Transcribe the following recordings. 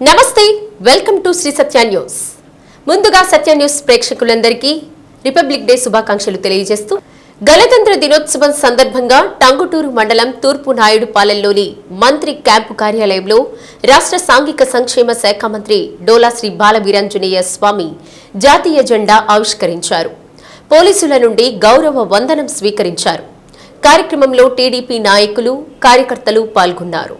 నమస్తే welcome to Shri Satya News ముందుగా Satya News ప్రేక్షకులందరికీ రిపబ్లిక్ డే శుభాకాంక్షలు తెలియజేస్తూ గణతంత్ర దినోత్సవం సందర్భంగా టంగుటూరు మండలం తూర్పు నాయుడుపాలెంలోని మంత్రి క్యాంపు కార్యాలయంలో రాష్ట్ర సాంఘిక సంక్షేమ శాఖ మంత్రి డోలా శ్రీ బాలవీరాంజనేయ స్వామి జాతీయ జెండా ఆవిష్కరించారు. పోలీసుల నుండి గౌరవ వందనం స్వీకరించారు. కార్యక్రమంలో టీడీపీ నాయకులు కార్యకర్తలు పాల్గొన్నారు.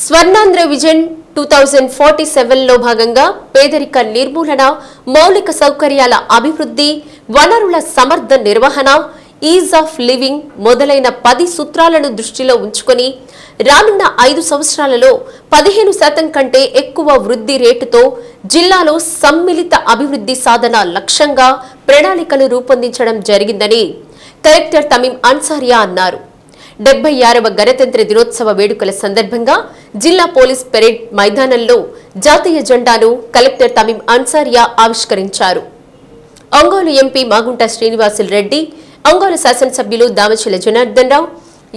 స్వర్ణాంధ్ర విజన్ 2047లో భాగంగా పేదరిక నిర్మూలన, మౌలిక సౌకర్యాల అభివృద్ధి, వనరుల సమర్థ నిర్వహణ, ఈజ్ ఆఫ్ లివింగ్ మొదలైన 10 సూత్రాలను దృష్టిలో ఉంచుకొని రానున్న 5 సంవత్సరాలలో 15% కంటే ఎక్కువ వృద్ధి రేటుతో జిల్లాలో సమ్మిళిత అభివృద్ధి సాధన లక్ష్యంగా ప్రణాళికలు రూపొందించడం జరిగిందని కలెక్టర్ తమీం అన్సారియా అన్నారు. 76వ గణతంత్ర దినోత్సవ వేడుకల సందర్భంగా జిల్లా పోలీస్ పెరేడ్ మైదానంలో జాతీయ జెండాను కలెక్టర్ తమీం అన్సారియా ఆవిష్కరించారు. ఒంగోలు ఎంపీ మాగుంట శ్రీనివాసులు రెడ్డి, ఒంగోలు శాసనసభ్యులు Damacharla Janardhan Rao,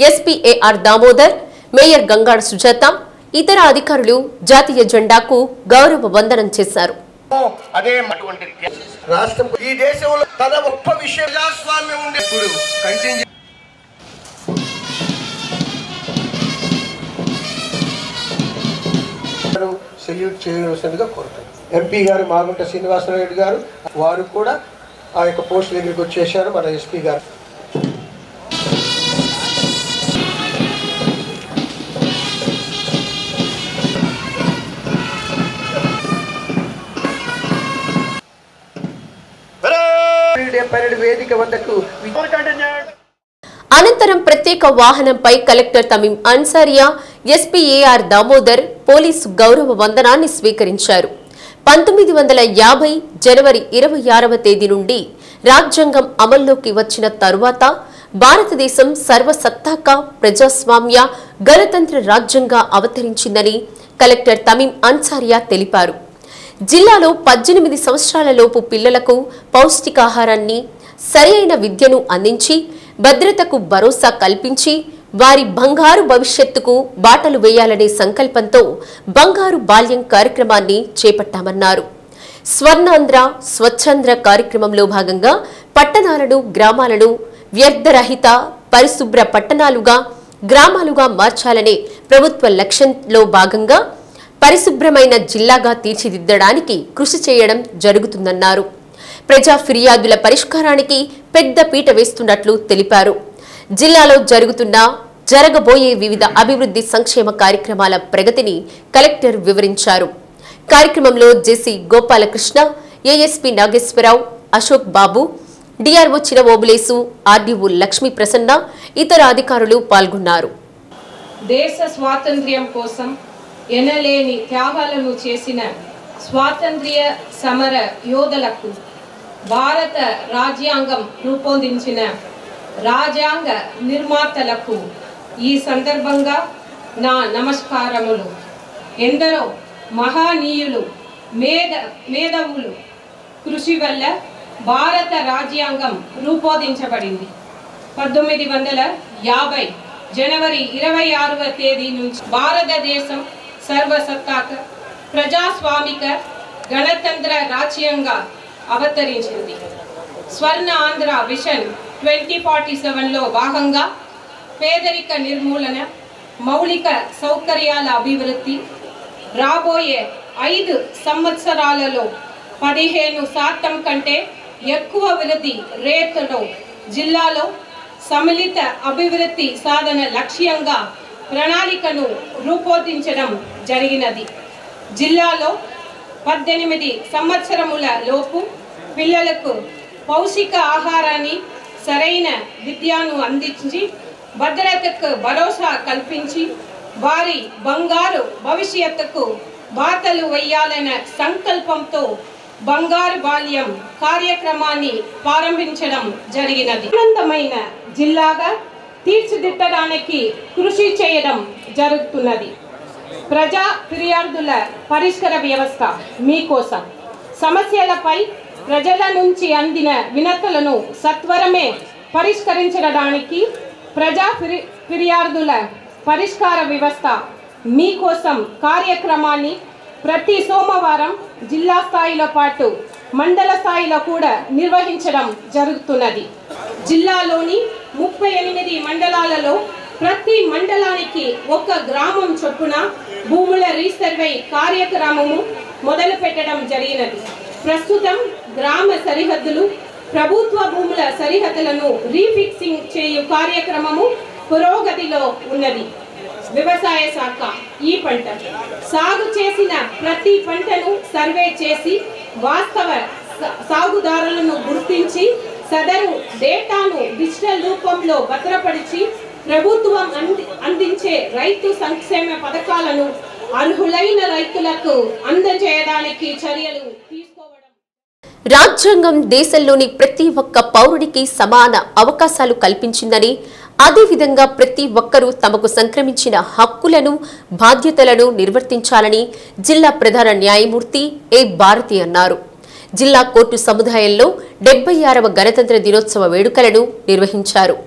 SP AR Damodar, mayor Gangada Sujatha, ఇతర అధికారులు జాతీయ జెండాకు గౌరవ వందనం చేశారు. సెల్యూట్ చేయవలసిందిగా కోరుతాను. ఎంపీ గారు మాగుంట శ్రీనివాసరెడ్డి గారు వారు కూడా ఆ యొక్క పోస్ట్ దగ్గరికి వచ్చేసారు. మన ఎస్పీ గారు పరేడ్ వేదిక వద్దకు అనంతరం ప్రత్యేక వాహనంపై collector Tameem Ansariya, SP AR Damodar police గౌరవ వందనాన్ని స్వీకరించారు. 1950 జనవరి 26వ తేదీ నుండి రాజ్యాంగం అమల్లోకి వచ్చిన తరువాత భారతదేశం సర్వసత్తాక ప్రజాస్వామ్య గణతంత్ర రాజ్యంగా అవతరించిందని కలెక్టర్ తమీం అన్సారియా తెలిపారు. జిల్లాలో 18 సంవత్సరాల లోపు పిల్లలకు పౌష్టికాహారాన్ని, సరైన విద్యను అందించి భద్రతకు భరోసా కల్పించి వారి బంగారు భవిష్యత్తుకు బాటలు వేయాలనే సంకల్పంతో బంగారు బాల్యం కార్యక్రమాన్ని చేపట్టామన్నారు. స్వర్ణాంధ్ర స్వచ్ఛాంధ్ర కార్యక్రమంలో భాగంగా పట్టణాలను, గ్రామాలను వ్యర్థరహిత పరిశుభ్ర పట్టణాలుగా, గ్రామాలుగా మార్చాలనే ప్రభుత్వ లక్ష్యంలో భాగంగా పరిశుభ్రమైన జిల్లాగా తీర్చిదిద్దడానికి కృషి చేయడం జరుగుతుందన్నారు. ప్రజా ఫిర్యాదుల పరిష్కారానికి పెద్ద పీట వేస్తున్నట్లు తెలిపారు. జిల్లాలో జరగబోయే వివిధ అభివృద్ధి సంక్షేమ కార్యక్రమాల ప్రగతిని కలెక్టర్ వివరించారు. కార్యక్రమంలో జేసీ గోపాలకృష్ణ, ఏఎస్పీ నాగేశ్వరరావు, అశోక్ బాబు, డిఆర్ఓ చినవోబులేసు, ఆర్డీఓ లక్ష్మీ ప్రసన్న, ఇతర అధికారులు పాల్గొన్నారు. దేశ స్వాతంత్ర్యం కోసం ఎనలేని త్యాగాలను చేసిన స్వాతంత్ర్య సమర యోధులకు భారత రాజ్యాంగం రూపొందించిన రాజ్యాంగ నిర్మాతలకు ఈ సందర్భంగా నా నమస్కారములు. ఎందరో మహనీయులు మేధావులు కృషి వల్ల భారత రాజ్యాంగం రూపొందించబడింది. 1950 జనవరి 26వ తేదీ నుంచి భారతదేశం సర్వసత్తాక ప్రజాస్వామిక గణతంత్ర రాజ్యంగా అవతరించింది. స్వర్ణ ఆంధ్ర విజన్ 2047లో భాగంగా పేదరిక నిర్మూలన, మౌలిక సౌకర్యాల అభివృద్ధి రాబోయే 5 సంవత్సరాలలో 15% కంటే ఎక్కువ వృద్ధి రేటుతో జిల్లాలో సమ్మిళిత అభివృద్ధి సాధన లక్ష్యంగా ప్రణాళికను రూపొందించడం జరిగినది. జిల్లాలో 18 సంవత్సరముల లోపు పిల్లలకు పౌష్టిక ఆహారాన్ని, సరైన విద్యను అందించి భద్రతకు భరోసా కల్పించి వారి బంగారు భవిష్యత్తుకు బాటలు వేయాలనే సంకల్పంతో బంగారు బాల్యం కార్యక్రమాన్ని ప్రారంభించడం జరిగినది. ఆనందమైన జిల్లాగా తీర్చిదిద్దడానికి కృషి చేయడం జరుగుతున్నది. ప్రజా ఫిర్యాదుల పరిష్కార వ్యవస్థ మీకోసం సమస్యలపై ప్రజల నుంచి అందిన వినతులను సత్వరమే పరిష్కరించడానికి ప్రజా ఫిర్యాదుల పరిష్కార వ్యవస్థ మీకోసం కార్యక్రమాన్ని ప్రతి సోమవారం జిల్లా స్థాయిలో పాటు మండల స్థాయిలో కూడా నిర్వహించడం జరుగుతున్నది. జిల్లాలోని 38 మండలాలలో ప్రతి మండలానికి ఒక గ్రామం చొప్పున భూముల రీసర్వే కార్యక్రమము మొదలు పెట్టడం జరిగినది. ప్రస్తుతం గ్రామ సరిహద్దులు ప్రభుత్వ భూముల సరిహద్దులను రీఫిక్సింగ్ చేయు కార్యక్రమము పురోగతిలో ఉన్నది. వ్యవసాయ శాఖ ఈ పంట సాగు చేసిన ప్రతి పంటను సర్వే చేసి వాస్తవ సాగుదారులను గుర్తించి సదరు డేటాను డిజిటల్ రూపంలో భద్రపరిచి ప్రభుత్వం అందించే రైతు సంక్షేమ పథకాలను అర్హులైన రైతులకు అందజేయడానికి చర్యలు తీసుకోవడం. రాజ్యాంగం దేశంలోని ప్రతి ఒక్క పౌరుడికి సమాన అవకాశాలు కల్పించిందని, అదేవిధంగా ప్రతి ఒక్కరూ తమకు సంక్రమించిన హక్కులను బాధ్యతలను నిర్వర్తించాలని జిల్లా ప్రధాన న్యాయమూర్తి ఏ భారతి అన్నారు. జిల్లా కోర్టు సముదాయంలో 76వ గణతంత్ర దినోత్సవ వేడుకలను నిర్వహించారు.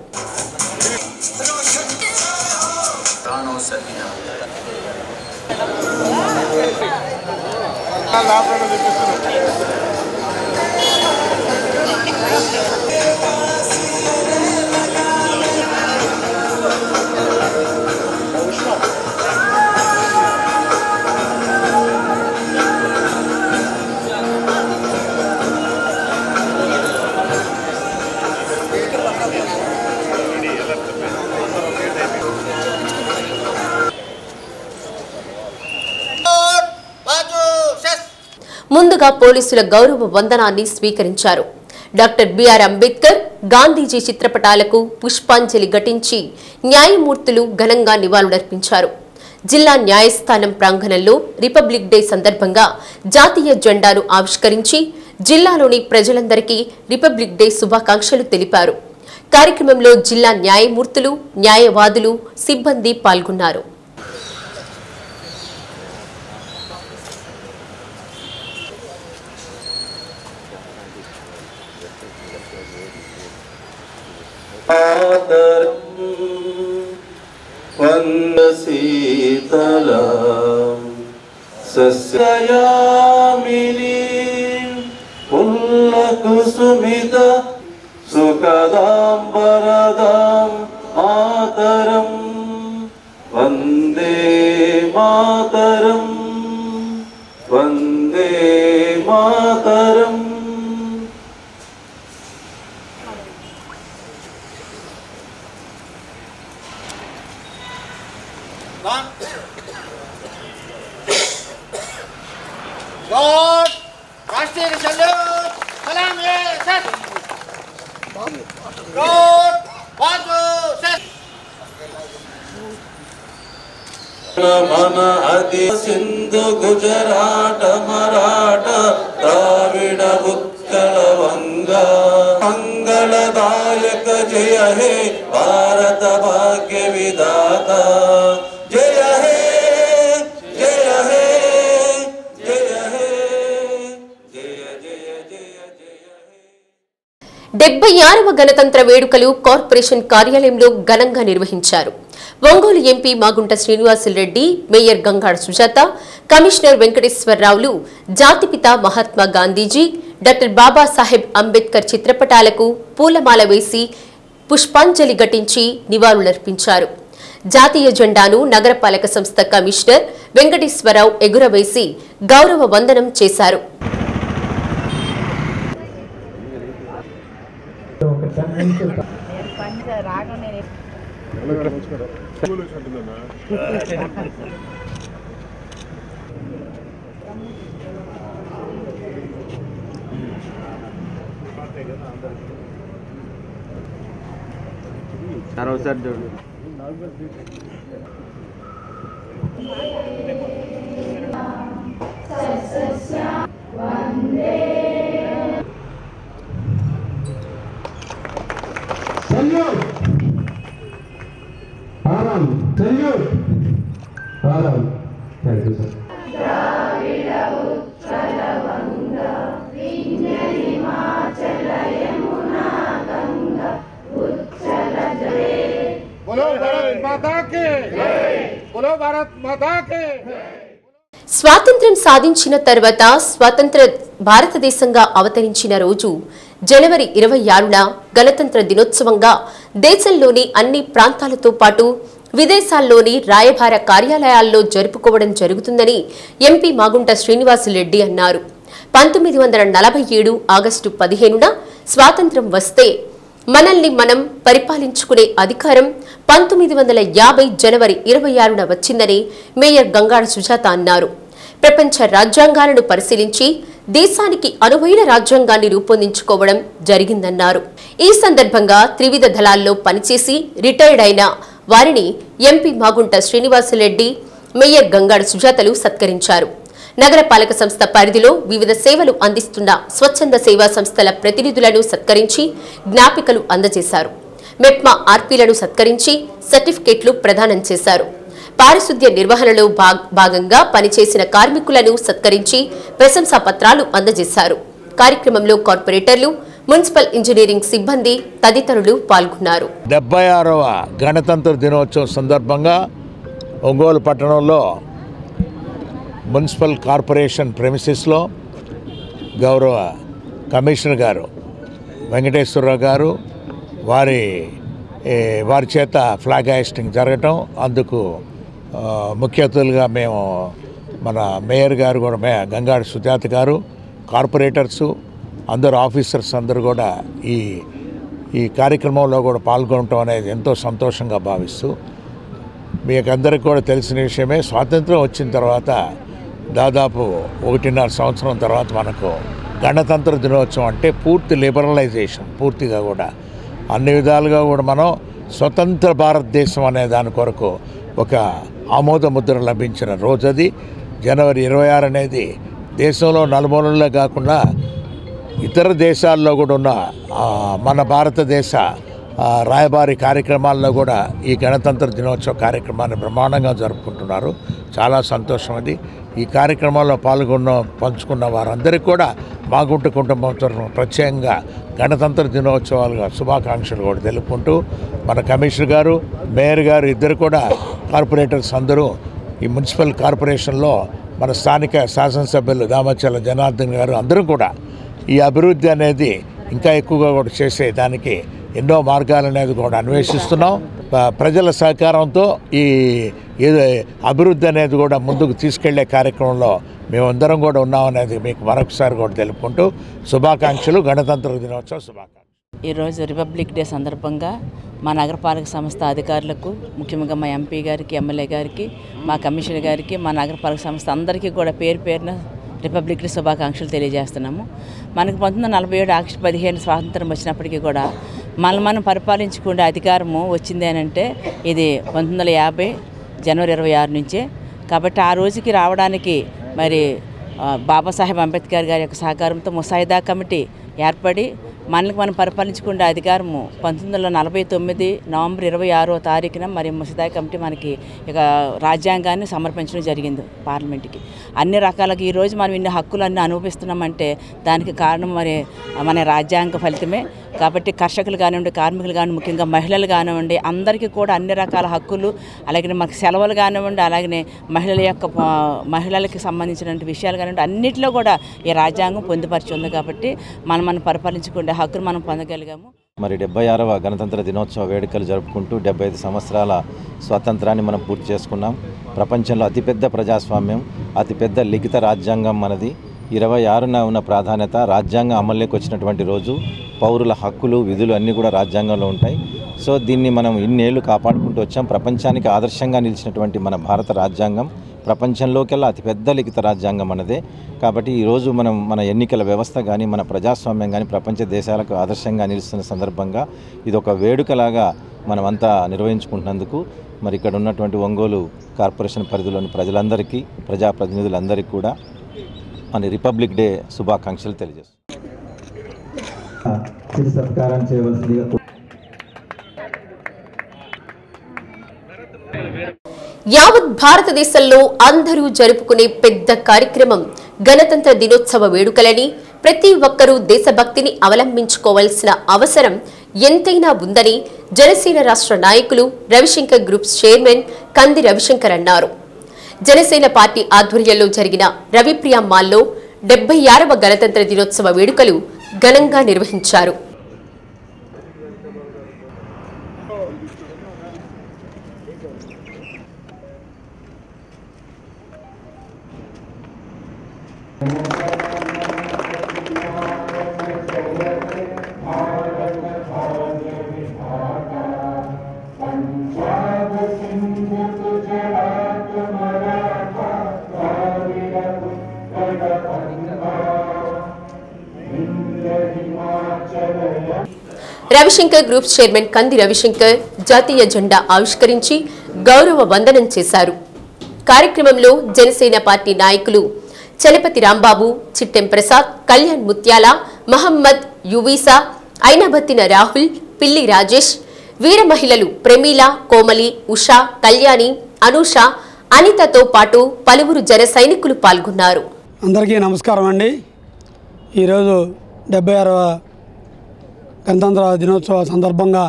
ముందుగా పోలీసుల గౌరవ వందనాన్ని స్వీకరించారు. డాక్టర్ బిఆర్ అంబేద్కర్, గాంధీజీ చిత్రపటాలకు పుష్పాంజలి ఘటించి న్యాయమూర్తులు ఘనంగా నివాళులర్పించారు. జిల్లా న్యాయస్థానం ప్రాంగణంలో రిపబ్లిక్ డే సందర్భంగా జాతీయ జెండాను ఆవిష్కరించి జిల్లాలోని ప్రజలందరికీ రిపబ్లిక్ డే శుభాకాంక్షలు తెలిపారు. కార్యక్రమంలో జిల్లా న్యాయమూర్తులు, న్యాయవాదులు, సిబ్బంది పాల్గొన్నారు. శీతలం సస్యయామిని పుల్లకుసుమిత సుఖదాం వరదాం మాతరం Vande Mataram Vande Mataram. God, Rashtriya Salute, Salam Ye Sat. God, Bajo Sat. మన అతి సింధు గుజరాట మరాఠ ద్రావిడ ఉత్కళ వంగ మంగళదాయక జయ హే భారత భాగ్య విధాత జయ హే జయ హే జయ హే జయ జయ జయ జయ హే. 76వ గణతంత్ర వేడుకలు కార్పొరేషన్ కార్యాలయంలో ఘనంగా నిర్వహించారు. Ongole MP Magunta Srinivasulu Reddy, mayor Gangada Sujatha, commissioner వెంకటేశ్వరరావులు జాతిపిత మహాత్మా గాంధీజీ, డాక్టర్ బాబాసాహెబ్ అంబేద్కర్ చిత్రపటాలకు పూలమాల వేసి పుష్పాంజలి ఘటించి నివాళులర్పించారు. జాతీయ జెండాను నగరపాలక సంస్థ కమిషనర్ వెంకటేశ్వరరావు ఎగురవేసి గౌరవ వందనం చేశారు. Thank you, sir. भारत माता के। స్వాతంత్ర్యం సాధించిన తర్వాత స్వతంత్ర భారతదేశంగా అవతరించిన రోజు జనవరి 26న గణతంత్ర దినోత్సవంగా దేశంలోని అన్ని ప్రాంతాలతో పాటు విదేశాల్లోని రాయబార కార్యాలయాల్లో జరుపుకోవడం జరుగుతుందని ఎంపీ మాగుంట శ్రీనివాసులరెడ్డి అన్నారు. 1947 ఆగస్టు 15న స్వాతంత్ర్యం వస్తే మనల్ని మనం పరిపాలించుకునే అధికారం 1950 జనవరి 26న వచ్చిందని మేయర్ గంగాడ సుజాత అన్నారు. ప్రపంచ రాజ్యాంగాలను పరిశీలించి దేశానికి అనువైన రాజ్యాంగాన్ని రూపొందించుకోవడం జరిగిందన్నారు. ఈ సందర్భంగా త్రివిధ దళాల్లో పనిచేసి రిటైర్డ్ అయిన వారిని ఎంపీ మాగుంట శ్రీనివాసులరెడ్డి, మేయర్ గంగాడ సుజాతలు సత్కరించారు. నగరపాలక సంస్థ పరిధిలో వివిధ సేవలు అందిస్తున్న స్వచ్ఛంద సేవా సంస్థల ప్రతినిధులను సత్కరించి జ్ఞాపికలు అందజేశారు. మెప్మా ఆర్పీలను సత్కరించి సర్టిఫికెట్లు ప్రదానం చేశారు. పారిశుద్ధ్య నిర్వహణలో భాగంగా పనిచేసిన కార్మికులను సత్కరించి ప్రశంసా పత్రాలు అందజేశారు. కార్యక్రమంలో కార్పొరేటర్లు, మున్సిపల్ ఇంజనీరింగ్ సిబ్బంది తదితరులు పాల్గొన్నారు. 76వ గణతంత్ర దినోత్సవం సందర్భంగా ఒంగోలు పట్టణంలో మున్సిపల్ కార్పొరేషన్ ప్రెమిసెస్లో గౌరవ కమిషనర్ గారు వెంకటేశ్వరరావు గారు వారి చేత ఫ్లాగ్ హాయిస్టింగ్ జరగటం, అందుకు ముఖ్య అతిథులుగా మేము మన మేయర్ గారు కూడా గంగాడ సుజాత గారు, కార్పొరేటర్సు, అందరు ఆఫీసర్స్ అందరూ కూడా ఈ కార్యక్రమంలో కూడా పాల్గొనటం అనేది ఎంతో సంతోషంగా భావిస్తూ, మీకు అందరికీ కూడా తెలిసిన విషయమే, స్వాతంత్రం వచ్చిన తర్వాత దాదాపు 1.5 సంవత్సరం తర్వాత మనకు గణతంత్ర దినోత్సవం అంటే పూర్తి లిబరలైజేషన్, పూర్తిగా కూడా అన్ని విధాలుగా కూడా మనం స్వతంత్ర భారతదేశం అనే దాని కొరకు ఒక ఆమోద ముద్ర లభించిన రోజు అది. జనవరి 26 అనేది దేశంలో నలుమూలల్లో కాకుండా ఇతర దేశాల్లో కూడా ఉన్న మన భారతదేశ రాయబారి కార్యక్రమాల్లో కూడా ఈ గణతంత్ర దినోత్సవ కార్యక్రమాన్ని బ్రహ్మాండంగా జరుపుకుంటున్నారు. చాలా సంతోషం అది. ఈ కార్యక్రమాల్లో పంచుకున్న వారందరికీ కూడా మాగుంట కుటుంబం తరఫున ప్రత్యేకంగా గణతంత్ర దినోత్సవాలుగా శుభాకాంక్షలు కూడా తెలుపుకుంటూ, మన కమిషనర్ గారు, మేయర్ గారు ఇద్దరు కూడా కార్పొరేటర్స్ అందరూ ఈ మున్సిపల్ కార్పొరేషన్లో మన స్థానిక శాసనసభ్యులు దామచర్ల జనార్దన్ గారు అందరూ కూడా ఈ అభివృద్ధి అనేది ఇంకా ఎక్కువగా కూడా చేసేదానికి ఎన్నో మార్గాలు అనేది కూడా అన్వేషిస్తున్నాం. ప్రజల సహకారంతో ఈ అభివృద్ధి అనేది కూడా ముందుకు తీసుకెళ్లే కార్యక్రమంలో మేమందరం కూడా ఉన్నామనేది మీకు మరొకసారి కూడా తెలుపుకుంటూ శుభాకాంక్షలు, గణతంత్ర దినోత్సవ శుభాకాంక్షలు. ఈరోజు రిపబ్లిక్ డే సందర్భంగా మా నగరపాలక సంస్థ అధికారులకు, ముఖ్యంగా మా ఎంపీ గారికి, ఎమ్మెల్యే గారికి, మా కమిషనర్ గారికి, మా నగరపాలక సంస్థ అందరికీ కూడా పేరున రిపబ్లిక్ డే శుభాకాంక్షలు తెలియజేస్తున్నాము. మనకు 1947 ఆగస్టు 15 స్వాతంత్రం వచ్చినప్పటికీ కూడా మనం పరిపాలించుకునే అధికారము వచ్చింది అని అంటే ఇది 1950 జనవరి 26 నుంచే. కాబట్టి ఆ రోజుకి రావడానికి మరి బాబాసాహెబ్ అంబేద్కర్ గారి యొక్క సహకారంతో ముసాయిదా కమిటీ ఏర్పడి మనం పరిపాలించుకునే అధికారము 1949 నవంబర్ 26వ తారీఖున మరి ముసాయిదా కమిటీ మనకి ఇక రాజ్యాంగాన్ని సమర్పించడం జరిగింది పార్లమెంట్కి. అన్ని రకాలుగా ఈరోజు మనం ఇన్ని హక్కులన్నీ అనుభవిస్తున్నామంటే దానికి కారణం మరి మన రాజ్యాంగ ఫలితమే. కాబట్టి కర్షకులు కానివ్వండి, కార్మికులు కానివ్వండి, ముఖ్యంగా మహిళలు కానివ్వండి, అందరికీ కూడా అన్ని రకాల హక్కులు, అలాగే మనకు సెలవులు కానివ్వండి, అలాగే మహిళలకి సంబంధించిన విషయాలు కానివ్వండి, అన్నింటిలో కూడా ఈ రాజ్యాంగం పొందుపరిచి ఉంది. కాబట్టి మనం పరిపాలించుకునే హక్కును మనం పొందగలిగాము. మరి 76వ గణతంత్ర దినోత్సవ వేడుకలు జరుపుకుంటూ 75 సంవత్సరాల స్వాతంత్రాన్ని మనం పూర్తి చేసుకున్నాం. ప్రపంచంలో అతిపెద్ద ప్రజాస్వామ్యం, అతిపెద్ద లిఖిత రాజ్యాంగం మనది. 26న ఉన్న ప్రాధాన్యత రాజ్యాంగం అమల్లోకి వచ్చినటువంటి రోజు. పౌరుల హక్కులు, విధులు అన్నీ కూడా రాజ్యాంగంలో ఉంటాయి. సో దీన్ని మనం ఇన్నేళ్లు కాపాడుకుంటూ వచ్చాం. ప్రపంచానికి ఆదర్శంగా నిలిచినటువంటి మన భారత రాజ్యాంగం ప్రపంచంలోకెల్లా అతిపెద్ద లిఖిత రాజ్యాంగం మనదే. కాబట్టి ఈరోజు మన ఎన్నికల వ్యవస్థ కానీ, మన ప్రజాస్వామ్యం కానీ ప్రపంచ దేశాలకు ఆదర్శంగా నిలుస్తున్న సందర్భంగా ఇది ఒక వేడుకలాగా మనమంతా నిర్వహించుకుంటున్నందుకు మరి ఇక్కడ ఉన్నటువంటి ఒంగోలు కార్పొరేషన్ పరిధిలోని ప్రజలందరికీ, ప్రజాప్రతినిధులందరికీ కూడా మన రిపబ్లిక్ డే శుభాకాంక్షలు తెలియజేస్తున్నాం. సత్కారం చేయవలసిందిగా యావత్ భారతదేశంలో అందరూ జరుపుకునే పెద్ద కార్యక్రమం గణతంత్ర దినోత్సవ వేడుకలని ప్రతి ఒక్కరూ దేశభక్తిని అవలంబించుకోవాల్సిన అవసరం ఎంతైనా ఉందని జనసేన రాష్ట్ర నాయకులు రవిశంకర్ గ్రూప్స్ చైర్మన్ కంది రవిశంకర్ అన్నారు. జనసేన పార్టీ ఆధ్వర్యంలో జరిగిన రవిప్రియ మాల్లో 76వ గణతంత్ర దినోత్సవ వేడుకలు ఘనంగా నిర్వహించారు. రవిశంకర్ గ్రూప్స్ చైర్మన్ కంది రవిశంకర్ జాతీయ జెండా ఆవిష్కరించి గౌరవ వందనం చేశారు. కార్యక్రమంలో జనసేన పార్టీ నాయకులు చలపతి రాంబాబు, చిట్టెం ప్రసాద్, కళ్యాణ్ ముత్యాల, మహమ్మద్ యువీసా, ఐనబత్తిన రాహుల్, పిల్లి రాజేష్, వీర మహిళలు ప్రమీల, కోమలి, ఉషా, కళ్యాణి, అనూష, అనితతో పాటు పలువురు జన సైనికులు పాల్గొన్నారు. అందరికీ నమస్కారం అండి. ఈరోజు 76వ గణతంత్ర దినోత్సవ సందర్భంగా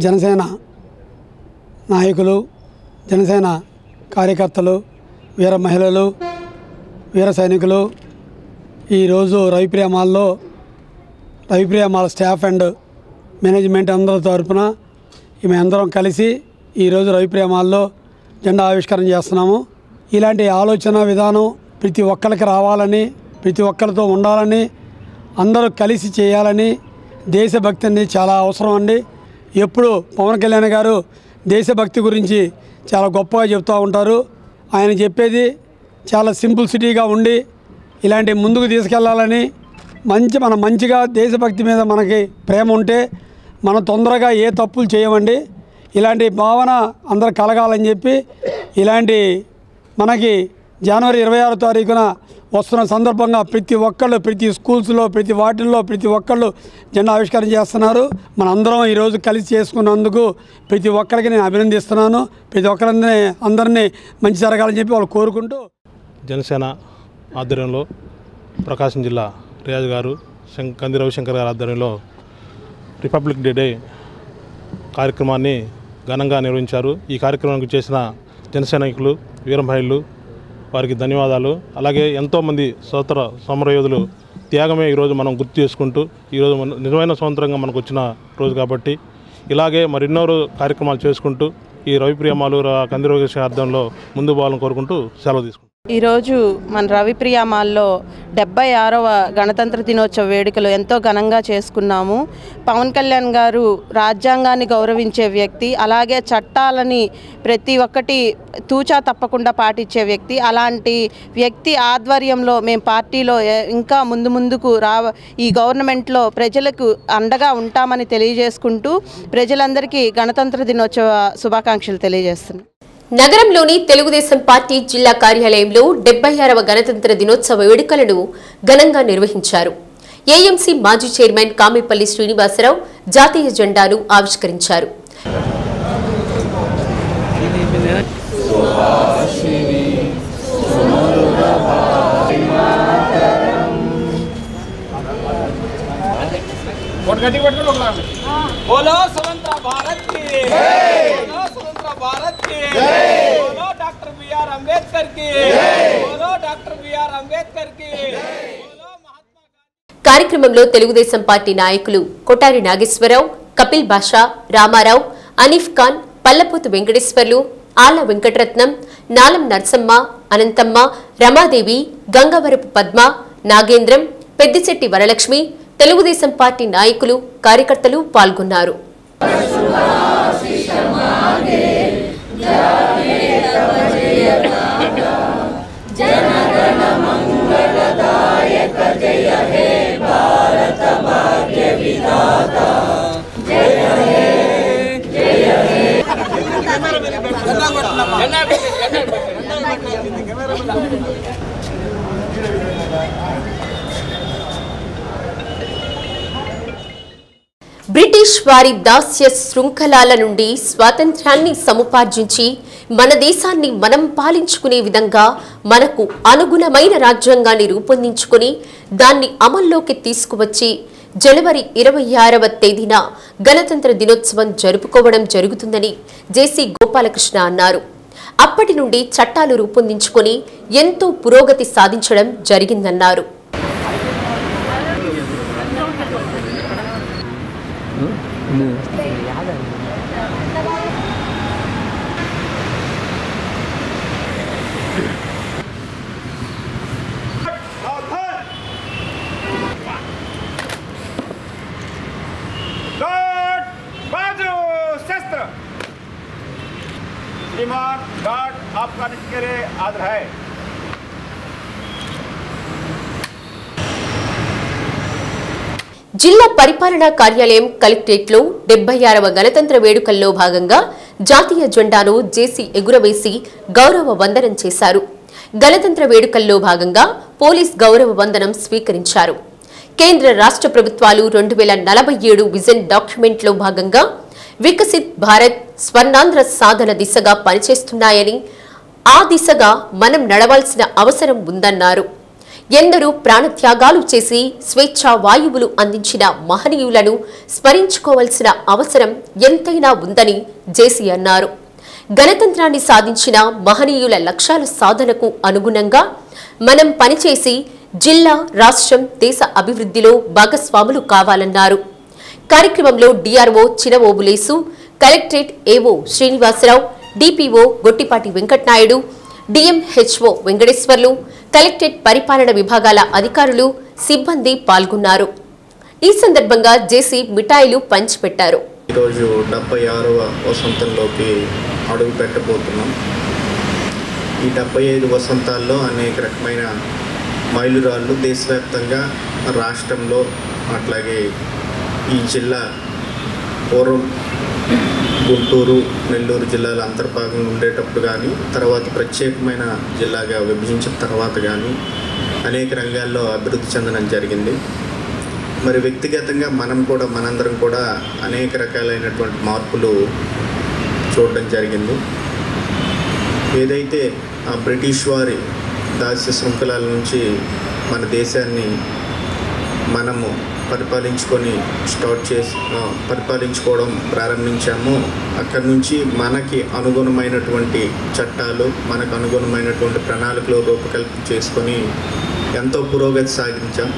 జనసేన నాయకులు, జనసేన కార్యకర్తలు, వీర మహిళలు, వీర సైనికులు ఈరోజు Ravipriya mall staff and management అందరి తరఫున మేమందరం కలిసి ఈరోజు రవిప్రియ మాల్లో జెండా ఆవిష్కరణ చేస్తున్నాము. ఇలాంటి ఆలోచన విధానం ప్రతి ఒక్కరికి రావాలని, ప్రతి ఒక్కరితో ఉండాలని, అందరూ కలిసి చేయాలని, దేశభక్తి అనేది చాలా అవసరం అండి. ఎప్పుడు పవన్ కళ్యాణ్ గారు దేశభక్తి గురించి చాలా గొప్పగా చెప్తూ ఉంటారు. ఆయన చెప్పేది చాలా సింపుల్సిటీగా ఉండి ఇలాంటి ముందుకు తీసుకెళ్లాలని, మనం మంచిగా దేశభక్తి మీద మనకి ప్రేమ ఉంటే మనం తొందరగా ఏ తప్పులు చేయమండి. ఇలాంటి భావన అందరూ కలగాలని చెప్పి ఇలాంటి మనకి జనవరి 26వ తారీఖున వస్తున్న సందర్భంగా ప్రతి ఒక్కళ్ళు, ప్రతి స్కూల్స్లో, ప్రతి వాటిల్లో ప్రతి ఒక్కళ్ళు జెండా ఆవిష్కరణ చేస్తున్నారు. మనందరం ఈరోజు కలిసి చేసుకున్నందుకు ప్రతి ఒక్కరికి నేను అభినందిస్తున్నాను. ప్రతి అందరినీ మంచి జరగాలని చెప్పి వాళ్ళు కోరుకుంటూ, జనసేన ఆధ్వర్యంలో ప్రకాశం జిల్లా రియాజ్ గారు, కంది రవిశంకర్ గారి ఆధ్వర్యంలో రిపబ్లిక్ డే కార్యక్రమాన్ని ఘనంగా నిర్వహించారు. ఈ కార్యక్రమానికి చేసిన జనసైనికులు, వీర మహిళలు వారికి ధన్యవాదాలు. అలాగే ఎంతోమంది స్వతంత్ర సమరయోధులు త్యాగమే ఈరోజు మనం గుర్తు చేసుకుంటూ, ఈరోజు నిజమైన స్వతంత్రంగా మనకు వచ్చిన రోజు కాబట్టి ఇలాగే మరెన్నో కార్యక్రమాలు చేసుకుంటూ ఈ రవిప్రియ మాల్ కంది రవిశంకర్ ఆధ్వర్యంలో ముందు పోవాలని కోరుకుంటూ సెలవు తీసుకుంటాం. ఈరోజు మన రవిప్రియ మాల్లో 76వ గణతంత్ర దినోత్సవ వేడుకలు ఎంతో ఘనంగా చేసుకున్నాము. పవన్ కళ్యాణ్ గారు రాజ్యాంగాన్ని గౌరవించే వ్యక్తి, అలాగే చట్టాలని ప్రతి ఒక్కటి తూచా తప్పకుండా పాటించే వ్యక్తి. అలాంటి వ్యక్తి ఆధ్వర్యంలో మేము పార్టీలో ఇంకా ముందుకు ఈ గవర్నమెంట్లో ప్రజలకు అండగా ఉంటామని తెలియజేసుకుంటూ ప్రజలందరికీ గణతంత్ర దినోత్సవ శుభాకాంక్షలు తెలియజేస్తున్నాం. నగరంలోని తెలుగుదేశం పార్టీ జిల్లా కార్యాలయంలో 76వ గణతంత్ర దినోత్సవ వేడుకలను ఘనంగా నిర్వహించారు. ఏఎంసీ మాజీ చైర్మన్ కామిపల్లి శ్రీనివాసరావు జాతీయ జెండాను ఆవిష్కరించారు. Doctor B R. अंबेडकर की डॉक्टर बी.आर. अंबेडकर की కార్యక్రమంలో తెలుగుదేశం పార్టీ నాయకులు కొటారి నాగేశ్వరరావు, కపిల్ బాషా, రామారావు, అనీఫ్ ఖాన్, పల్లపోతు వెంకటేశ్వర్లు, ఆళ్ల వెంకటరత్నం, నాలం నర్సమ్మ, అనంతమ్మ, రమాదేవి, గంగవరపు పద్మ, నాగేంద్రం, పెద్దిశెట్టి వరలక్ష్మి, తెలుగుదేశం పార్టీ నాయకులు, కార్యకర్తలు పాల్గొన్నారు. బ్రిటిష్ వారి దాస్య శృంఖలాల నుండి స్వాతంత్ర్యాన్ని సముపార్జించి మన దేశాన్ని మనం పాలించుకునే విధంగా మనకు అనుగుణమైన రాజ్యాంగాన్ని రూపొందించుకుని దాన్ని అమల్లోకి తీసుకువచ్చి జనవరి 26వ తేదీన గణతంత్ర దినోత్సవం జరుపుకోవడం జరుగుతుందని జేసీ గోపాలకృష్ణ అన్నారు. అప్పటి నుండి చట్టాలు రూపొందించుకొని ఎంతో పురోగతి సాధించడం జరిగిందన్నారు. श्रीमान गार्ड आपका निष्क्रिय आदर है. జిల్లా పరిపాలనా కార్యాలయం కలెక్టరేట్లో 76వ గణతంత్ర వేడుకల్లో భాగంగా జాతీయ జెండాను జేసీ ఎగురవేసి గౌరవ వందనం చేశారు. గణతంత్ర వేడుకల్లో భాగంగా పోలీస్ గౌరవ వందనం స్వీకరించారు. కేంద్ర రాష్ట్ర ప్రభుత్వాలు 2047 విజన్ డాక్యుమెంట్లో భాగంగా వికసిత్ భారత్ స్వర్ణాంధ్ర సాధన దిశగా పనిచేస్తున్నాయని ఆ దిశగా మనం నడవాల్సిన అవసరం ఉందన్నారు. ఎందరూ ప్రాణత్యాగాలు చేసి స్వేచ్ఛా వాయువులు అందించిన మహనీయులను స్మరించుకోవాల్సిన అవసరం ఎంతైనా ఉందని జేసీ అన్నారు. గణతంత్రాన్ని సాధించిన మహనీయుల లక్ష్యాల సాధనకు అనుగుణంగా మనం పనిచేసి జిల్లా, రాష్ట్రం, దేశ అభివృద్ధిలో భాగస్వాములు కావాలన్నారు. కార్యక్రమంలో DRO Chinavobulesu, collectorate AO Srinivasarao, DPO Gottipati Venkatanaidu, DMHO Venkateswarlu, collectorate పరిపాలన విభాగాల అధికారులు, సిబ్బంది పాల్గొన్నారు. ఈ సందర్భంగా జేసీ మిఠాయిలు పంచిపెట్టారు. ఈరోజు 76వ వసంతంలోకి అడుగు పెట్టబోతున్నాం. ఈ 75 వసంతాల్లో అనేక రకమైన మైలురాళ్ళు దేశవ్యాప్తంగా, రాష్ట్రంలో, అట్లాగే ఈ జిల్లా పూర్వం గుంటూరు, నెల్లూరు జిల్లాల అంతర్భాగంగా ఉండేటప్పుడు కానీ, తర్వాత ప్రత్యేకమైన జిల్లాగా విభజించిన తర్వాత కానీ అనేక రంగాల్లో అభివృద్ధి చెందడం జరిగింది. మరి వ్యక్తిగతంగా మనందరం కూడా అనేక రకాలైనటువంటి మార్పులు చూడడం జరిగింది. ఏదైతే ఆ బ్రిటిష్ వారి దాస్య శృంఖలాల నుంచి మన దేశాన్ని మనము పరిపాలించుకోవడం ప్రారంభించాము. అక్కడి నుంచి మనకి అనుగుణమైనటువంటి చట్టాలు, మనకు అనుగుణమైనటువంటి ప్రణాళికలు రూపకల్పన చేసుకొని ఎంతో పురోగతి సాధించాం.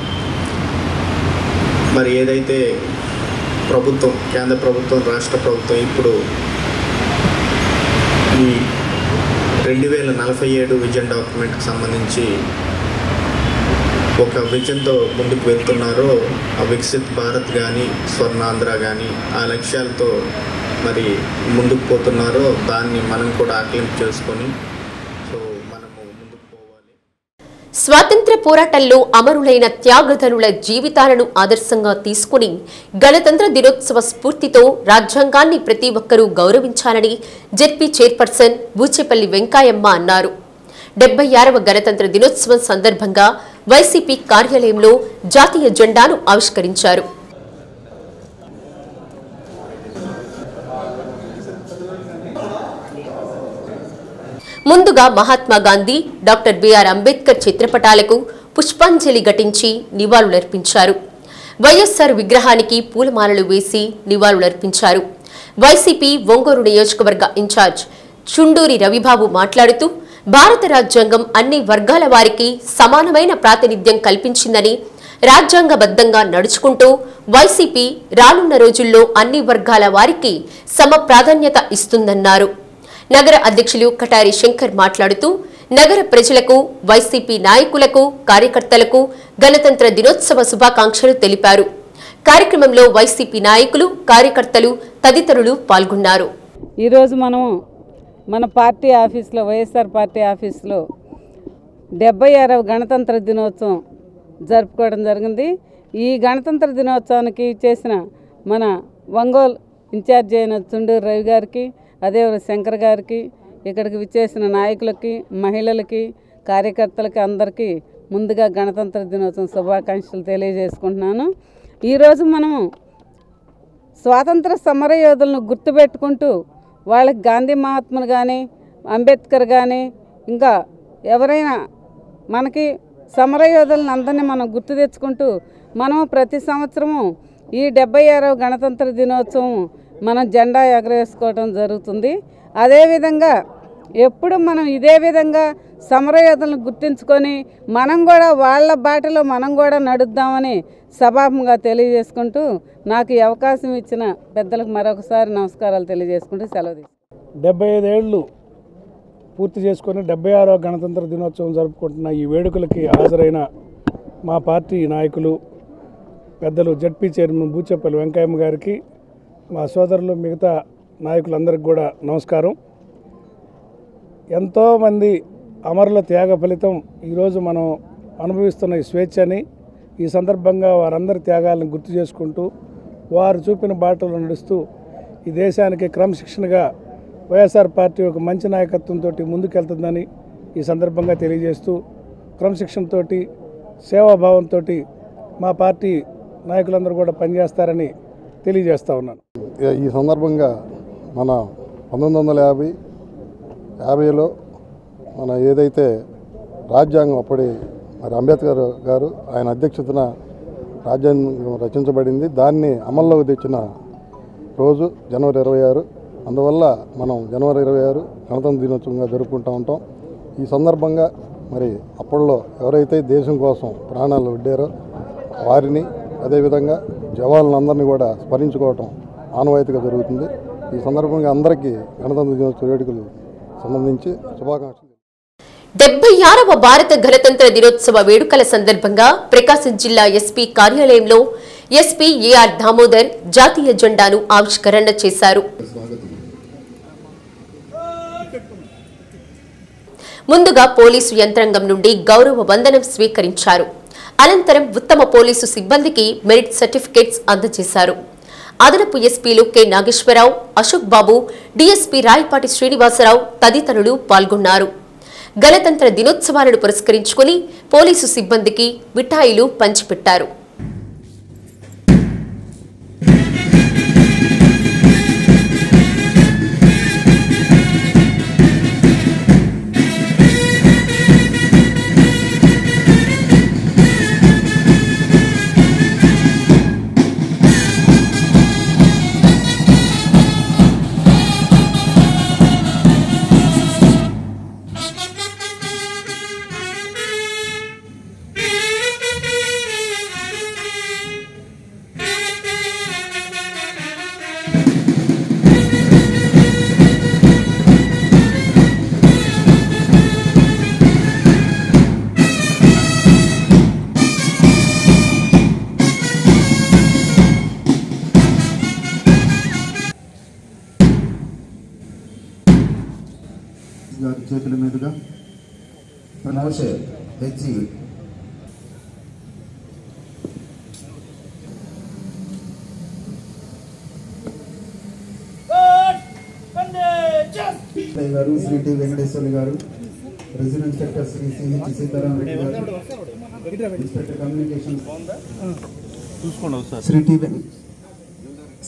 మరి ఏదైతే ప్రభుత్వం, కేంద్ర ప్రభుత్వం, రాష్ట్ర ప్రభుత్వం ఇప్పుడు ఈ 2047 విజన్ డాక్యుమెంట్కి సంబంధించి ఒక విజన్తో ముందుకు వెళ్తున్నారో, ఆ వికసిత్ భారత్ కానీ, స్వర్ణాంధ్ర కానీ ఆ లక్ష్యాలతో మరి ముందుకు పోతున్నారో దాన్ని మనం కూడా ఆకలింపు చేసుకొని స్వాతంత్ర్య పోరాటంలో అమరులైన త్యాగధనుల జీవితాలను ఆదర్శంగా తీసుకుని గణతంత్ర దినోత్సవ స్ఫూర్తితో రాజ్యాంగాన్ని ప్రతి ఒక్కరూ గౌరవించాలని జెడ్పీ చైర్పర్సన్ బూచేపల్లి వెంకాయమ్మ అన్నారు. 76వ గణతంత్ర దినోత్సవం సందర్భంగా వైసీపీ కార్యాలయంలో జాతీయ జెండాను ఆవిష్కరించారు. ముందుగా మహాత్మా గాంధీ, డాక్టర్ బిఆర్ అంబేద్కర్ చిత్రపటాలకు పుష్పాంజలి ఘటించి నివాళులర్పించారు. వైఎస్ఆర్ విగ్రహానికి పూలమాలలు వేసి నివాళులర్పించారు. వైసీపీ ఒంగోలు నియోజకవర్గ ఇన్ఛార్జ్ చుండూరి రవిబాబు మాట్లాడుతూ భారత రాజ్యాంగం అన్ని వర్గాల వారికి సమానమైన ప్రాతినిధ్యం కల్పించిందని, రాజ్యాంగబద్ధంగా నడుచుకుంటూ వైసీపీ రానున్న రోజుల్లో అన్ని వర్గాల వారికి సమ ప్రాధాన్యత ఇస్తుందన్నారు. నగర అధ్యక్షులు కటారి శంకర్ మాట్లాడుతూ నగర ప్రజలకు, వైసీపీ నాయకులకు, కార్యకర్తలకు గణతంత్ర దినోత్సవ శుభాకాంక్షలు తెలిపారు. కార్యక్రమంలో వైసీపీ నాయకులు, కార్యకర్తలు తదితరులు పాల్గొన్నారు. ఈరోజు మనం మన పార్టీ ఆఫీస్లో, వైఎస్ఆర్ పార్టీ ఆఫీస్లో 76వ గణతంత్ర దినోత్సవం జరుపుకోవడం జరిగింది. ఈ గణతంత్ర దినోత్సవానికి చేసిన మన ఒంగోలు ఇన్ఛార్జ్ అయిన చుండూరు రవి గారికి, అదే శంకర్ గారికి, ఇక్కడికి విచ్చేసిన నాయకులకి, మహిళలకి, కార్యకర్తలకి అందరికీ ముందుగా గణతంత్ర దినోత్సవం శుభాకాంక్షలు తెలియజేసుకుంటున్నాను. ఈరోజు మనం స్వాతంత్ర సమరయోధులను గుర్తుపెట్టుకుంటూ వాళ్ళకి గాంధీ మహాత్ములు కానీ అంబేద్కర్ కానీ ఇంకా ఎవరైనా మనకి సమరయోధులను అందరినీ మనం గుర్తు తెచ్చుకుంటూ మనము ప్రతి సంవత్సరము ఈ 76వ గణతంత్ర దినోత్సవం మనం జెండా ఎగరేసుకోవడం జరుగుతుంది. అదేవిధంగా ఎప్పుడు మనం ఇదే విధంగా సమరయోధులను గుర్తించుకొని మనం కూడా వాళ్ళ బాటలో మనం కూడా నడుద్దామని సభాముగా తెలియజేసుకుంటూ నాకు ఈ అవకాశం ఇచ్చిన పెద్దలకు మరొకసారి నమస్కారాలు తెలియజేసుకుంటూ సెలవు తీసుకుంటాను. 75 ఏళ్ళు పూర్తి చేసుకొని 76వ గణతంత్ర దినోత్సవం జరుపుకుంటున్న ఈ వేడుకలకి హాజరైన మా పార్టీ నాయకులు పెద్దలు జడ్పీ చైర్మన్ బూచేపల్లి వెంకయ్య గారికి, మా సోదరులు మిగతా నాయకులందరికీ కూడా నమస్కారం. ఎంతోమంది అమరుల త్యాగ ఫలితం ఈరోజు మనం అనుభవిస్తున్న ఈ స్వేచ్ఛని, ఈ సందర్భంగా వారందరి త్యాగాలను గుర్తు చేసుకుంటూ వారు చూపిన బాటలో నడుస్తూ ఈ దేశానికి క్రమశిక్షణగా వైఎస్ఆర్ పార్టీ ఒక మంచి నాయకత్వంతో ముందుకెళ్తుందని ఈ సందర్భంగా తెలియజేస్తూ క్రమశిక్షణతో సేవాభావంతో మా పార్టీ నాయకులందరూ కూడా పనిచేస్తారని తెలియజేస్తూ ఉన్నాను. ఈ సందర్భంగా మన 1950లో మన ఏదైతే రాజ్యాంగం అప్పటి మరి అంబేద్కర్ గారు ఆయన అధ్యక్షతన రాజ్యాంగం రచించబడింది. దాన్ని అమల్లోకి తెచ్చిన రోజు జనవరి 26. అందువల్ల మనం జనవరి 26 గణతంత్ర దినోత్సవంగా జరుపుకుంటూ ఉంటాం. ఈ సందర్భంగా మరి అప్పట్లో ఎవరైతే దేశం కోసం ప్రాణాలు వడ్డారో వారిని, అదేవిధంగా జవాన్లందరినీ కూడా స్మరించుకోవటం ఆనవాయితీగా జరుగుతుంది. ఈ సందర్భంగా అందరికీ గణతంత్ర దినోత్సవ వేడుకలు సంబంధించి శుభాకాంక్షలు. 76వ భారత గణతంత్ర దినోత్సవ వేడుకల సందర్భంగా ప్రకాశం జిల్లా ఎస్పీ కార్యాలయంలో ఎస్పీ ఏఆర్ దామోదర్ జాతీయ జెండాను ఆవిష్కరణ చేశారు. ముందుగా పోలీసు యంత్రాంగం నుండి గౌరవ వందనం స్వీకరించారు. అనంతరం ఉత్తమ పోలీసు సిబ్బందికి మెరిట్ సర్టిఫికెట్స్ అందజేశారు. అదనపు ఎస్పీలు కె నాగేశ్వరరావు, అశోక్ బాబు, డీఎస్పీ రాయపాటి శ్రీనివాసరావు తదితరులు పాల్గొన్నారు. గణతంత్ర దినోత్సవాలను పురస్కరించుకుని పోలీసు సిబ్బందికి మిఠాయిలు పంచిపెట్టారు. గారి చేతుల మీదుగా ప్రమోషన్ హెచ్జి గారు, Shri T Venkateswarlu garu, resident inspector Shri CH Sitaram Reddy garu, inspector communication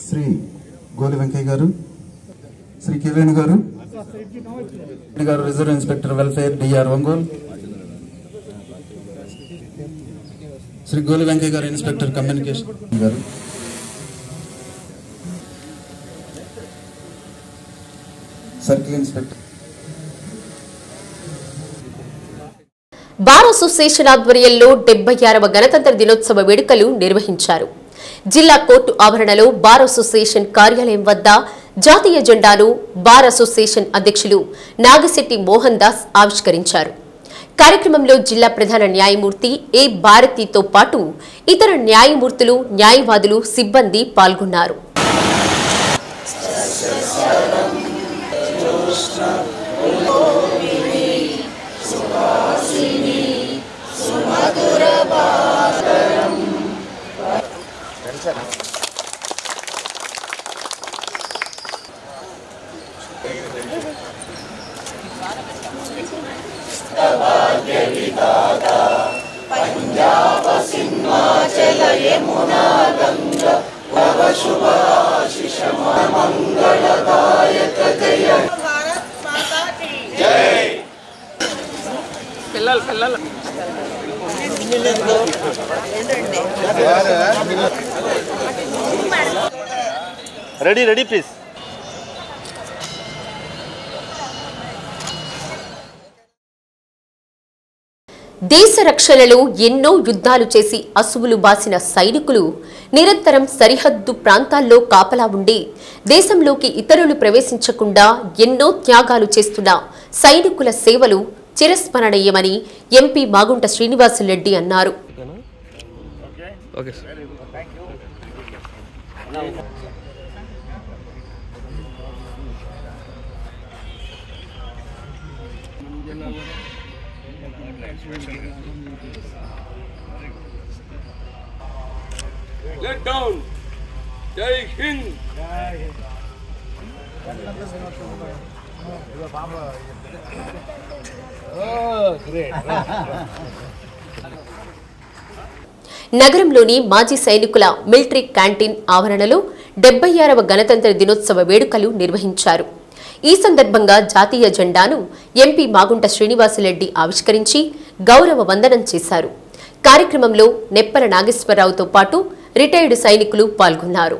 Shri Goli Venkaiah గారు, శ్రీ కివేణు గారు, reserve inspector welfare DR Ongole, Shri Goli Venkaiah గారు, ఇన్స్పెక్టర్ కమ్యూనికేషన్ గారు, సర్కిల్ ఇన్స్పెక్టర్. బార్ అసోసియేషన్ ఆధ్వర్యంలో 76వ గణతంత్ర దినోత్సవ వేడుకలు నిర్వహించారు. జిల్లా కోర్టు ఆవరణలో బార్ అసోసియేషన్ కార్యాలయం వద్ద జాతీయ జెండాను బార్ అసోసియేషన్ అధ్యక్షులు నాగశెట్టి మోహన్ దాస్ ఆవిష్కరించారు. కార్యక్రమంలో జిల్లా ప్రధాన న్యాయమూర్తి ఏ భారతితో పాటు ఇతర న్యాయమూర్తులు, న్యాయవాదులు, సిబ్బంది పాల్గొన్నారు. పంజాబ సింహాచల యమునా గంగా తవ శుభ రెడీ ప్లీజ్. దేశ రక్షణలో ఎన్నో యుద్ధాలు చేసి అసువులు బాసిన సైనికులు నిరంతరం సరిహద్దు ప్రాంతాల్లో కాపలా ఉండి దేశంలోకి ఇతరులు ప్రవేశించకుండా ఎన్నో త్యాగాలు చేస్తున్న సైనికుల సేవలు చిరస్మరణీయమని ఎంపీ మాగుంట శ్రీనివాసులరెడ్డి అన్నారు. Let down. Jai Hind. నగరంలోని మాజీ సైనికుల మిలిటరీ క్యాంటీన్ ఆవరణలో 76వ గణతంత్ర దినోత్సవ వేడుకలు నిర్వహించారు. ఈ సందర్భంగా జాతీయ జెండాను ఎంపీ మాగుంట శ్రీనివాసులరెడ్డి ఆవిష్కరించి గౌరవ వందనం చేశారు. కార్యక్రమంలో నెప్పల నాగేశ్వరరావుతో పాటు రిటైర్డ్ సైనికులు పాల్గొన్నారు.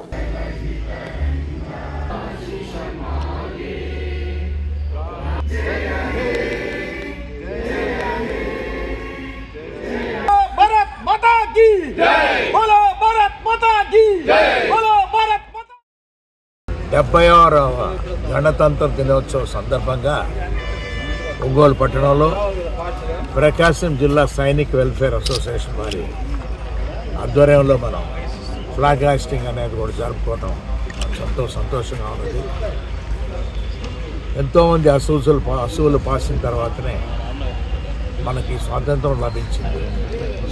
भारत माता की जय बोलो भारत माता की जय बोलो भारत 76వ గణతంత్ర దినోత్సవ సందర్భంగా ఒంగోలు పట్టణంలో ప్రకాశం జిల్లా సైనిక్ వెల్ఫేర్ అసోసియేషన్ వారి ఆధ్వర్యంలో మనం ఫ్లాగ్ హాయిస్టింగ్ అనేది కూడా జరుపుకోవటం ఎంతో సంతోషంగా ఉన్నది. ఎంతోమంది అసూలు పాసిన తర్వాతనే మనకి స్వాతంత్రం లభించింది.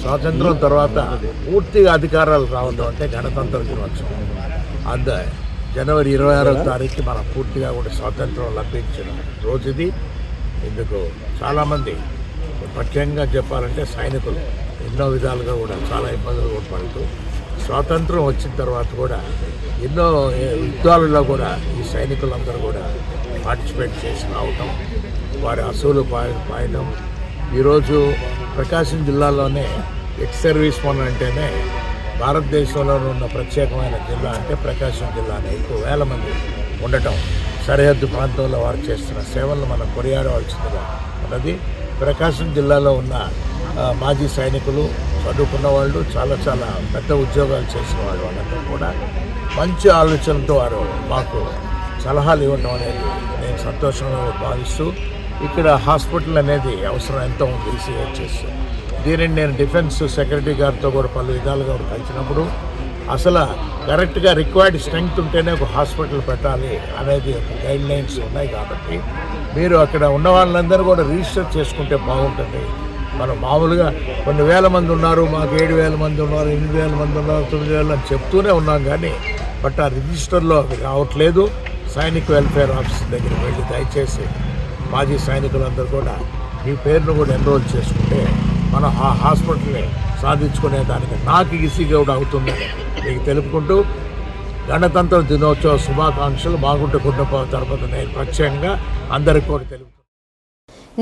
స్వాతంత్రం తర్వాత పూర్తిగా అధికారాలు రావడం అంటే గణతంత్ర దినోత్సవం. జనవరి 26వ తారీఖు మనం పూర్తిగా కూడా స్వాతంత్రం లభించిన రోజు ఇది. ఇందుకు చాలామంది ముఖ్యంగా చెప్పాలంటే సైనికులు ఎన్నో విధాలుగా కూడా చాలా ఇబ్బందులు పడుతూ స్వాతంత్రం వచ్చిన తర్వాత కూడా ఎన్నో యుద్ధాలలో కూడా ఈ సైనికులందరూ కూడా పార్టిసిపేట్ చేసి రావటం, వారి అసూలు పాయడం. ఈరోజు ప్రకాశం జిల్లాలోనే ఎక్స్ సర్వీస్ మెన్ అంటేనే భారతదేశంలో ఉన్న ప్రత్యేకమైన జిల్లా అంటే ప్రకాశం జిల్లానే. ఎక్కువ వేల మంది ఉండటం, సరిహద్దు ప్రాంతంలో వారు చేస్తున్న సేవలను మనం కొనియాడవలసిందిగా ఉన్నది. ప్రకాశం జిల్లాలో ఉన్న మాజీ సైనికులు, చదువుకున్న వాళ్ళు, చాలా చాలా పెద్ద ఉద్యోగాలు చేసిన వాళ్ళు, వాళ్ళందరూ కూడా మంచి ఆలోచనలతో వారు మాకు సలహాలు ఇవ్వడం అనేది నేను సంతోషంగా భావిస్తూ, ఇక్కడ హాస్పిటల్ అనేది అవసరం ఎంతో ఉంది సిహెచ్ఎస్. దీనిని నేను డిఫెన్స్ సెక్రటరీ గారితో కూడా పలు విధాలుగా కలిసినప్పుడు అసలు కరెక్ట్గా రిక్వైర్డ్ స్ట్రెంగ్త్ ఉంటేనే ఒక హాస్పిటల్ పెట్టాలి అనేది ఒక గైడ్ లైన్స్ ఉన్నాయి. కాబట్టి మీరు అక్కడ ఉన్న వాళ్ళందరూ కూడా రిజిస్టర్ చేసుకుంటే బాగుంటుంది. మనం మామూలుగా కొన్ని వేల మంది ఉన్నారు, మాకు 7,000 మంది ఉన్నారు, 8,000 మంది ఉన్నారు, 9,000 అని చెప్తూనే ఉన్నాం. కానీ బట్ ఆ రిజిస్టర్లో అవి రావట్లేదు. సైనిక్ వెల్ఫేర్ ఆఫీస్ దగ్గరికి వెళ్ళి దయచేసి మాజీ సైనికులందరూ కూడా మీ పేరును కూడా ఎన్రోల్ చేసుకుంటే మనం ఆ హాస్పిటల్ని సాధించుకునే దానికి నాకు ఈజీగా కూడా అవుతుందని మీకు తెలుపుకుంటూ గణతంత్ర దినోత్సవ శుభాకాంక్షలు మాగుంట కుటుంబ తరపున నేను ప్రత్యేకంగా అందరికీ కూడా తెలుపు.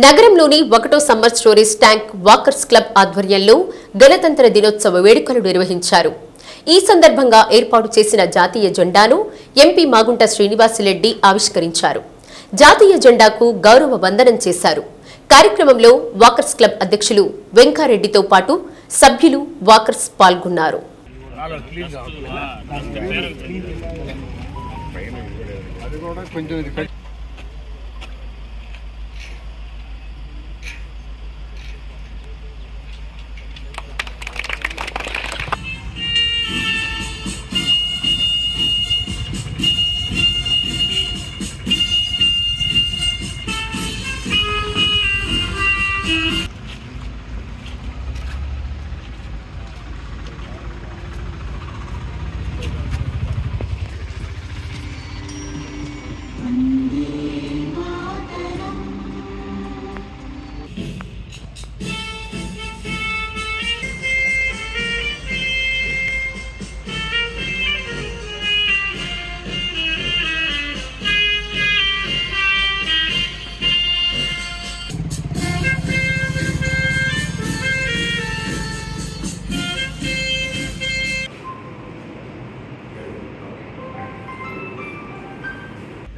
నగరంలోని 1వ summer stories tank walkers club ఆధ్వర్యంలో గణతంత్ర దినోత్సవ వేడుకలు నిర్వహించారు. ఈ సందర్భంగా ఏర్పాటు చేసిన జాతీయ జెండాను ఎంపీ మాగుంట శ్రీనివాసులరెడ్డి ఆవిష్కరించారు. జాతీయ జెండాకు గౌరవ వందనం చేశారు. కార్యక్రమంలో వాకర్స్ క్లబ్ అధ్యక్షులు వెంకారెడ్డితో పాటు సభ్యులు, వాకర్స్ పాల్గొన్నారు.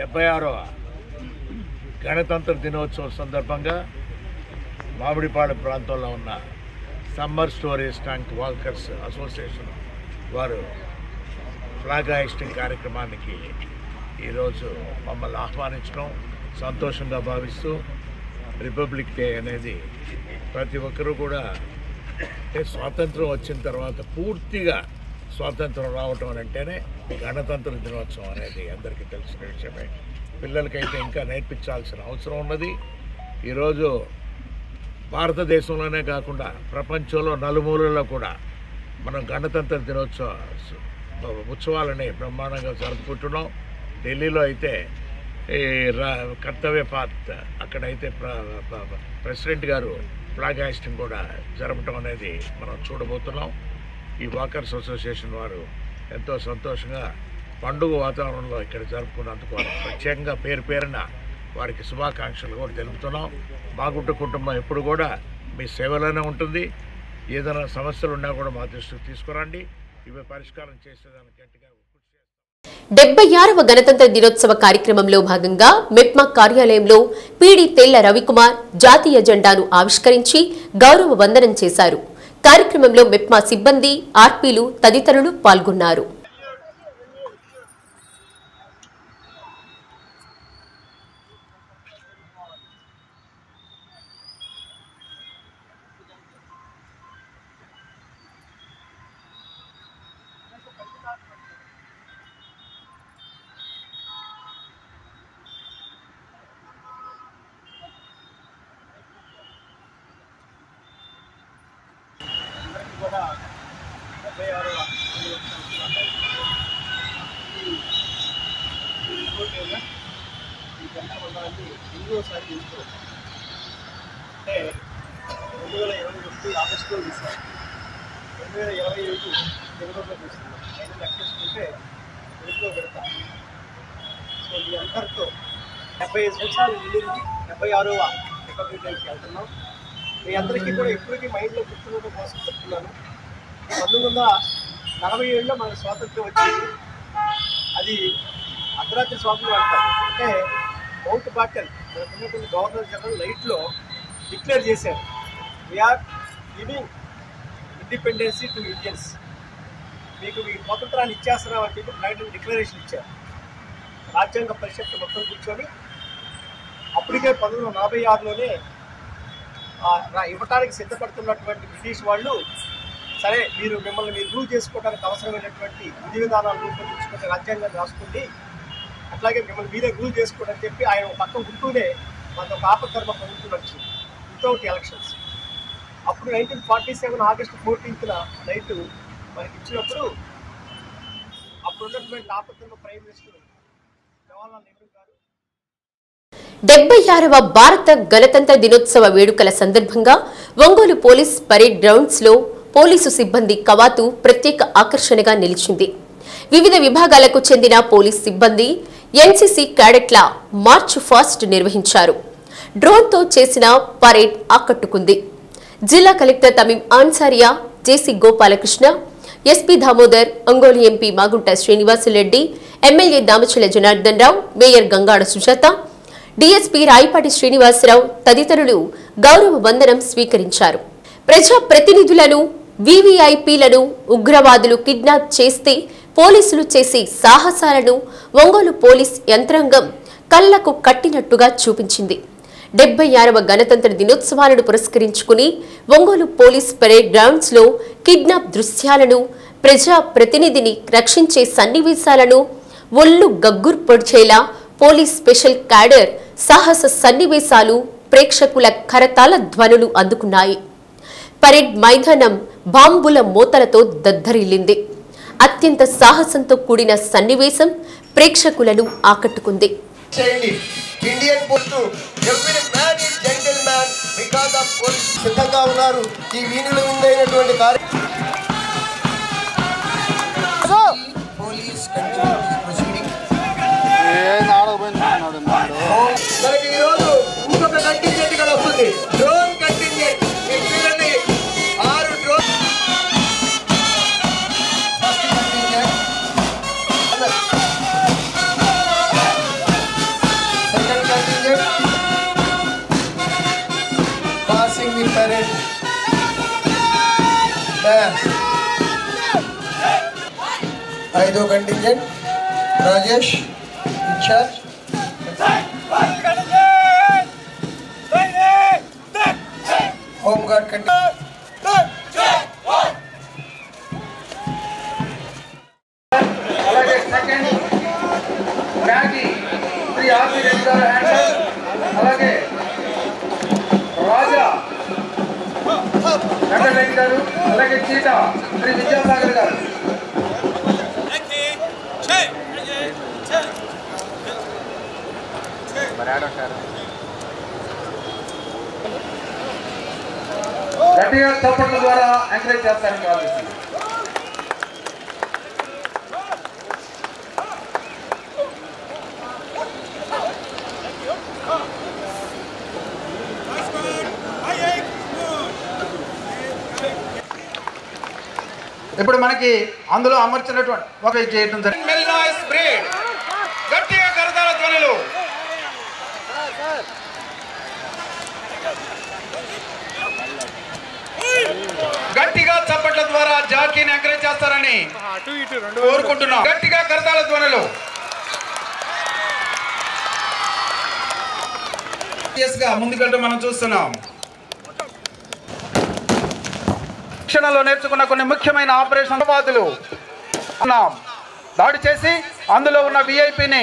76వ గణతంత్ర దినోత్సవం సందర్భంగా మామిడిపాడు ప్రాంతంలో ఉన్న summer storage tank walkers association వారు ఫ్లాగ్ హాయిస్టింగ్ కార్యక్రమానికి ఈరోజు మమ్మల్ని ఆహ్వానించడం సంతోషంగా భావిస్తూ రిపబ్లిక్ డే అనేది ప్రతి ఒక్కరూ కూడా స్వాతంత్రం వచ్చిన తర్వాత పూర్తిగా స్వాతంత్రం రావటం అంటేనే గణతంత్ర దినోత్సవం అనేది అందరికీ తెలిసిన విషయమే. పిల్లలకైతే ఇంకా నేర్పించాల్సిన అవసరం ఉన్నది. ఈరోజు భారతదేశంలోనే కాకుండా ప్రపంచంలో నలుమూలల్లో కూడా మనం గణతంత్ర దినోత్సవ ఉత్సవాలని బ్రహ్మాండంగా జరుపుకుంటున్నాం. ఢిల్లీలో అయితే ఈ కర్తవ్య పాత్ అక్కడైతే ప్రెసిడెంట్ గారు ఫ్లాగ్ హాయిస్టింగ్ కూడా జరపడం అనేది మనం చూడబోతున్నాం. ఈ వాకర్స్ అసోసియేషన్ వారు ఎంతో సంతోషంగా పండుగ వాతావరణంలో ఇక్కడ జరుపుకున్నందుకు వారు ప్రత్యేకంగా పేరు పేరున వారికి శుభాకాంక్షలు కూడా తెలుపుతున్నాం. మాగుంట కుటుంబం ఎప్పుడు కూడా మీ సేవలోనే ఉంటుంది. ఏదైనా సమస్యలు ఉన్నా కూడా మా దృష్టికి తీసుకురండి. ఇవి పరిష్కారం చేసేదానికి గట్టిగా 76వ గణతంత్ర దినోత్సవ కార్యక్రమంలో భాగంగా మెప్మా కార్యాలయంలో పీడీ తెల్ల రవికుమార్ జాతీయ జెండాను ఆవిష్కరించి గౌరవ వందనం చేశారు. కార్యక్రమంలో మెప్మా సిబ్బంది, ఆర్పీలు తదితరులు పాల్గొన్నారు. ఎన్నోసారి చూస్తున్నాం. అంటే 2021 ఆగస్టులో చూసాం, 2025 జనవరిలో చూస్తున్నాం. అయినా లెక్కేసుకుంటే తెలుగులో పెడతాం. సో మీ అందరితో 75 సంవత్సరాలు నిండింది, 76వ రిపబ్లిక్ డేకి వెళ్తున్నాం. మీ అందరికీ కూడా ఎప్పటికీ మైండ్లో గుర్తుండడం కోసం చెప్తున్నాను. 1947లో మనకు స్వాతంత్ర్యం వచ్చింది. అది అర్ధరాత్రి స్వాతంత్ర్యం అంటారు. అంటే మౌంట్ బాటన్ మనకున్నటువంటి గవర్నర్ జనరల్ లైట్లో డిక్లేర్ చేశారు, we are giving independency to Indians, మీకు మీ స్వాతంత్రాన్ని ఇచ్చేస్తున్నాం అని చెప్పి ప్రకటన డిక్లరేషన్ ఇచ్చారు. రాజ్యాంగ పరిషత్ మొత్తం కూర్చొని అప్పటికే 1946లోనే ఇవ్వటానికి సిద్ధపడుతున్నటువంటి బ్రిటిష్ వాళ్ళు, సరే మీరు మిమ్మల్ని మీరు రూల్ చేసుకోవడానికి అవసరమైనటువంటి విధి విధానాలు రూపొందించుకుంటే రాజ్యాంగాన్ని రాసుకుంది, అట్లాగే మిమ్మల్ని మీరే రూల్ చేసుకోవడం చెప్పి ఆయన పక్కన ఉంటూనే మనకు ఒక ఆపద్ధర్మ ప్రభుత్వం వచ్చింది వితౌట్ ఎలక్షన్స్. అప్పుడు 1947 ఆగస్టు 14న నైట్ మనకి ఇచ్చినప్పుడు అప్పుడు ఉన్నటువంటి ఆపద్ధర్మ ప్రైమ్ మినిస్టర్ జవహర్లాల్ నెహ్రూ గారు 76వ భారత గణతంత్ర దినోత్సవ వేడుకల సందర్భంగా ఒంగోలు పోలీస్ పరేడ్ గ్రౌండ్స్ లో పోలీసు సిబ్బంది కవాతు ప్రత్యేక ఆకర్షణగా నిలిచింది. వివిధ విభాగాలకు చెందిన పోలీస్ సిబ్బంది ఎన్సీసీ క్యాడెట్ల మార్చ్ ఫాస్ట్ నిర్వహించారు. డ్రోన్తో చేసిన పరేడ్ ఆకట్టుకుంది. జిల్లా కలెక్టర్ తమీం ఆన్సారియా, జేసీ Gopalakrishna, SP Damodar, Ongole MP Magunta Srinivasulu Reddy, MLA Damacharla Janardhan రావు, మేయర్ గంగాడ సుజాత, డీఎస్పీ రాయపాటి శ్రీనివాసరావు తదితరులు గౌరవ వందనం స్వీకరించారు. ప్రజా ప్రతినిధులను, వీవీఐపీలను ఉగ్రవాదులు కిడ్నాప్ చేస్తే పోలీసులు చేసే సాహసాలను ఒంగోలు పోలీస్ యంత్రాంగం కళ్లకు కట్టినట్టుగా చూపించింది. 76వ గణతంత్ర దినోత్సవాలను పురస్కరించుకుని ఒంగోలు పోలీస్ పరేడ్ గ్రౌండ్స్ లో కిడ్నాప్ దృశ్యాలను, ప్రజా ప్రతినిధిని రక్షించే సన్నివేశాలను, ఒళ్ళు గగ్గుర్ పొడిచేలా పోలీస్ స్పెషల్ క్యాడర్ సాహస సన్నివేశాలు ప్రేక్షకుల కరతాళ ధ్వనులు అందుకున్నాయి. పరేడ్ మైదానం బాంబుల మోతలతో దద్దరిల్లింది. అత్యంత సాహసంతో కూడిన సన్నివేశం ప్రేక్షకులను ఆకట్టుకుంది. Indian police every man is gentle man because of police సిద్ధంగా ఉన్నారు. ఈ వీణుల విందైనటువంటి పోలీస్ మనకి ఈరోజు ఇంకొక కంటింజెంట్ కూడా వస్తుంది, డ్రోన్ కంటింజెంట్. మీకు చూడండి 6 డ్రోన్. ఐదో contingent Rajesh in-charge. Home guard contingent అలాగే సెకండ్ మ్యాగీ శ్రీ ఆర్పి రెడ్డి గారు హ్యాండల్. అలాగే రాజా వెంకటరెడ్డి గారు. అలాగే చీటా శ్రీ విద్యాసాగర్ గారు. గట్టిగా చప్పట్ల ద్వారా ఎంకరేజ్ చేస్తారని భావిస్తున్నాను. ఇప్పుడు మనకి అందులో అమర్చినటువంటి ఒక చేయడం జరిగింది. మెల్నాయిస్ బ్రీడ్ గట్టిగా కరతాళ ధ్వనులు. గట్టిగా చప్పట్ల ద్వారా జాకీని ఎంకరేజ్ చేస్తారని కోరుకుంటున్నాం. గట్టిగా కరతాళ ధ్వనులు. ముందుకెళ్ళడం మనం చూస్తున్నాం. శిక్షణలో నేర్చుకున్న కొన్ని ముఖ్యమైన ఆపరేషన్ వాదులు దాడి చేసి అందులో ఉన్న విఐపిని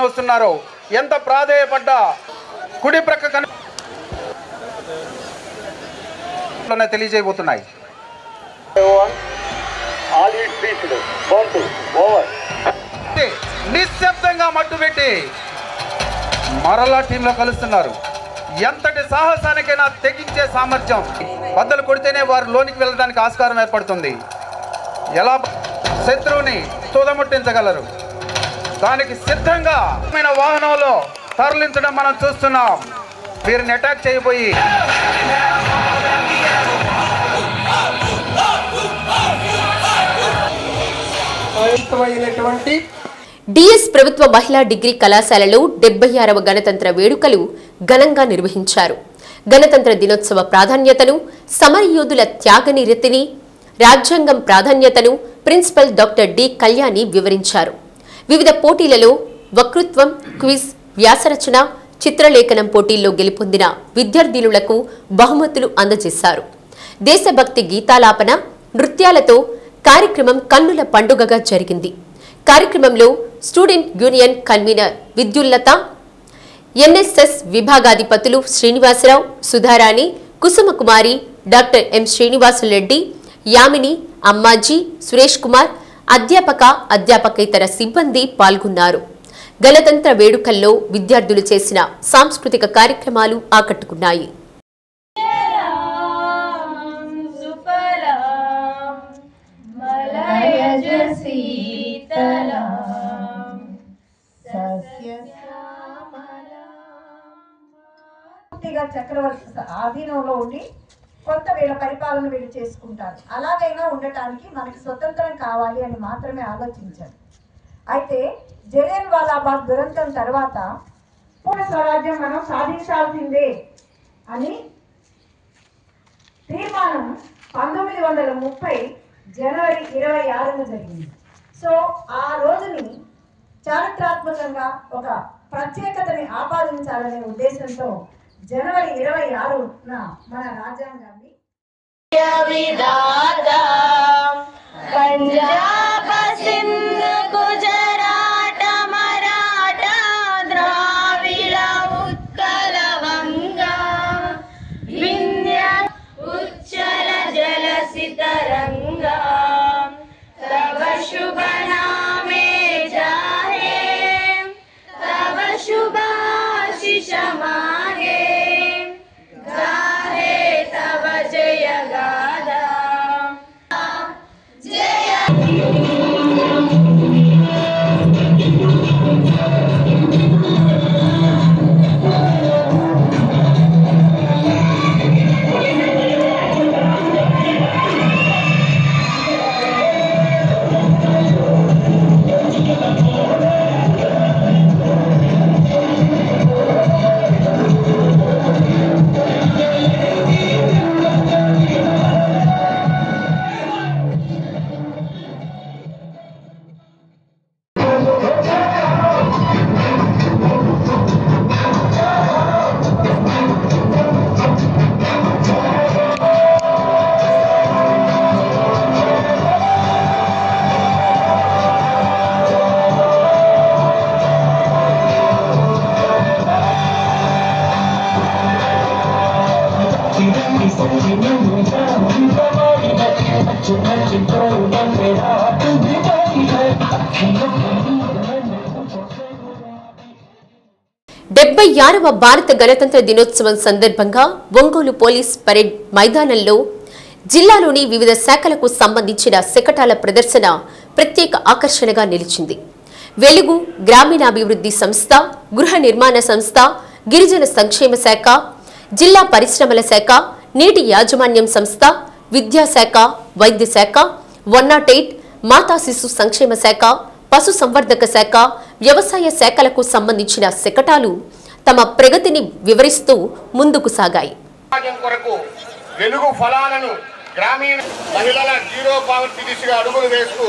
వస్తున్నారు. ఎంత ప్రాధేయపడ్డా కుడి ప్రక్క తెలియజేయబోతున్నాయి. నిశ్శబ్దంగా మట్టుపెట్టి మరలా టీంలో కలుస్తున్నారు. ఎంతటి సాహసానికైనా తెగించే సామర్థ్యం. బద్దలు కొడితేనే వారు లోనికి వెళ్ళడానికి ఆస్కారం ఏర్పడుతుంది. ఎలా శత్రువుని తుదముట్టించగలరు, దానికి సిద్ధంగా వాహనంలో తరలించడం మనం చూస్తున్నాం. వీరిని అటాక్ చేయబోయి డిఎస్ ప్రభుత్వ మహిళా డిగ్రీ కళాశాలలో 76వ గణతంత్ర వేడుకలు ఘనంగా నిర్వహించారు. గణతంత్ర దినోత్సవ ప్రాధాన్యతను, సమరయోధుల త్యాగనిరతిని, రాజ్యాంగం ప్రాధాన్యతను ప్రిన్సిపల్ డాక్టర్ డి కళ్యాణి వివరించారు. వివిధ పోటీలలో వక్తృత్వం, క్విజ్, వ్యాసరచన, చిత్రలేఖనం పోటీల్లో గెలుపొందిన విద్యార్థినులకు బహుమతులు అందజేశారు. దేశభక్తి గీతాలాపన, నృత్యాలతో కార్యక్రమం కన్నుల పండుగగా జరిగింది. కార్యక్రమంలో student union convener Vidyullatha, NSS విభాగాధిపతులు శ్రీనివాసరావు, సుధారాణి, కుసుమకుమారి, డాక్టర్ ఎం శ్రీనివాసులరెడ్డి, యామిని, అమ్మాజీ, సురేష్ కుమార్, అధ్యాపకేతర సిబ్బంది పాల్గొన్నారు. గణతంత్ర వేడుకల్లో విద్యార్థులు చేసిన సాంస్కృతిక కార్యక్రమాలు ఆకట్టుకున్నాయి. చక్రవర్తి ఆధీనంలో ఉండి కొంత వీళ్ళ పరిపాలన వీళ్ళు చేసుకుంటారు. అలాగైనా ఉండటానికి మనకి స్వతంత్రం కావాలి అని మాత్రమే ఆలోచించారు. అయితే జలియన్ వాలాబాగ్ దురంతం తర్వాత పూర్ణ స్వరాజ్యం మనం సాధించాల్సిందే అని తీర్మానం 1930 జనవరి 26న జరిగింది. సో ఆ రోజుని చారిత్రాత్మకంగా ఒక ప్రత్యేకతని ఆపాదించాలనే ఉద్దేశంతో జనవరి 26న మన రాజ్యాంగాన్ని పంజాబ్, సింధ్, గుజరాట, మరాఠ, ద్రావిడ, ఉత్కల, వంగ, వింధ్య, ఉచ్చల, జలసితరంగ, తవ శుభ నామే జాహే, తవ శుభాశిష మాగే, గాహే తవ జయ గాథా. జయ 76వ భారత గణతంత్ర దినోత్సవం సందర్భంగా ఒంగోలు పోలీస్ పరేడ్ మైదానంలో జిల్లాలోని వివిధ శాఖలకు సంబంధించిన శకటాల ప్రదర్శన ప్రత్యేక ఆకర్షణగా నిలిచింది. వెలుగు గ్రామీణాభివృద్ధి సంస్థ, గృహ నిర్మాణ సంస్థ, గిరిజన సంక్షేమ శాఖ, జిల్లా పరిశ్రమల శాఖ, నీటి యాజమాన్యం సంస్థ, విద్యాశాఖ, వైద్య శాఖ, 108 మాతా శిశు సంక్షేమ శాఖ, పశు సంవర్ధక శాఖ, వ్యవసాయ శాఖలకు సంబంధించిన శకటాలు తమ ప్రగతిని వివరిస్తూ ముందుకు సాగాయి. వెలుగు ఫలాలను గ్రామీణ మహిళల జీరో పావర్టీ దిశగా అడుగులు వేస్తూ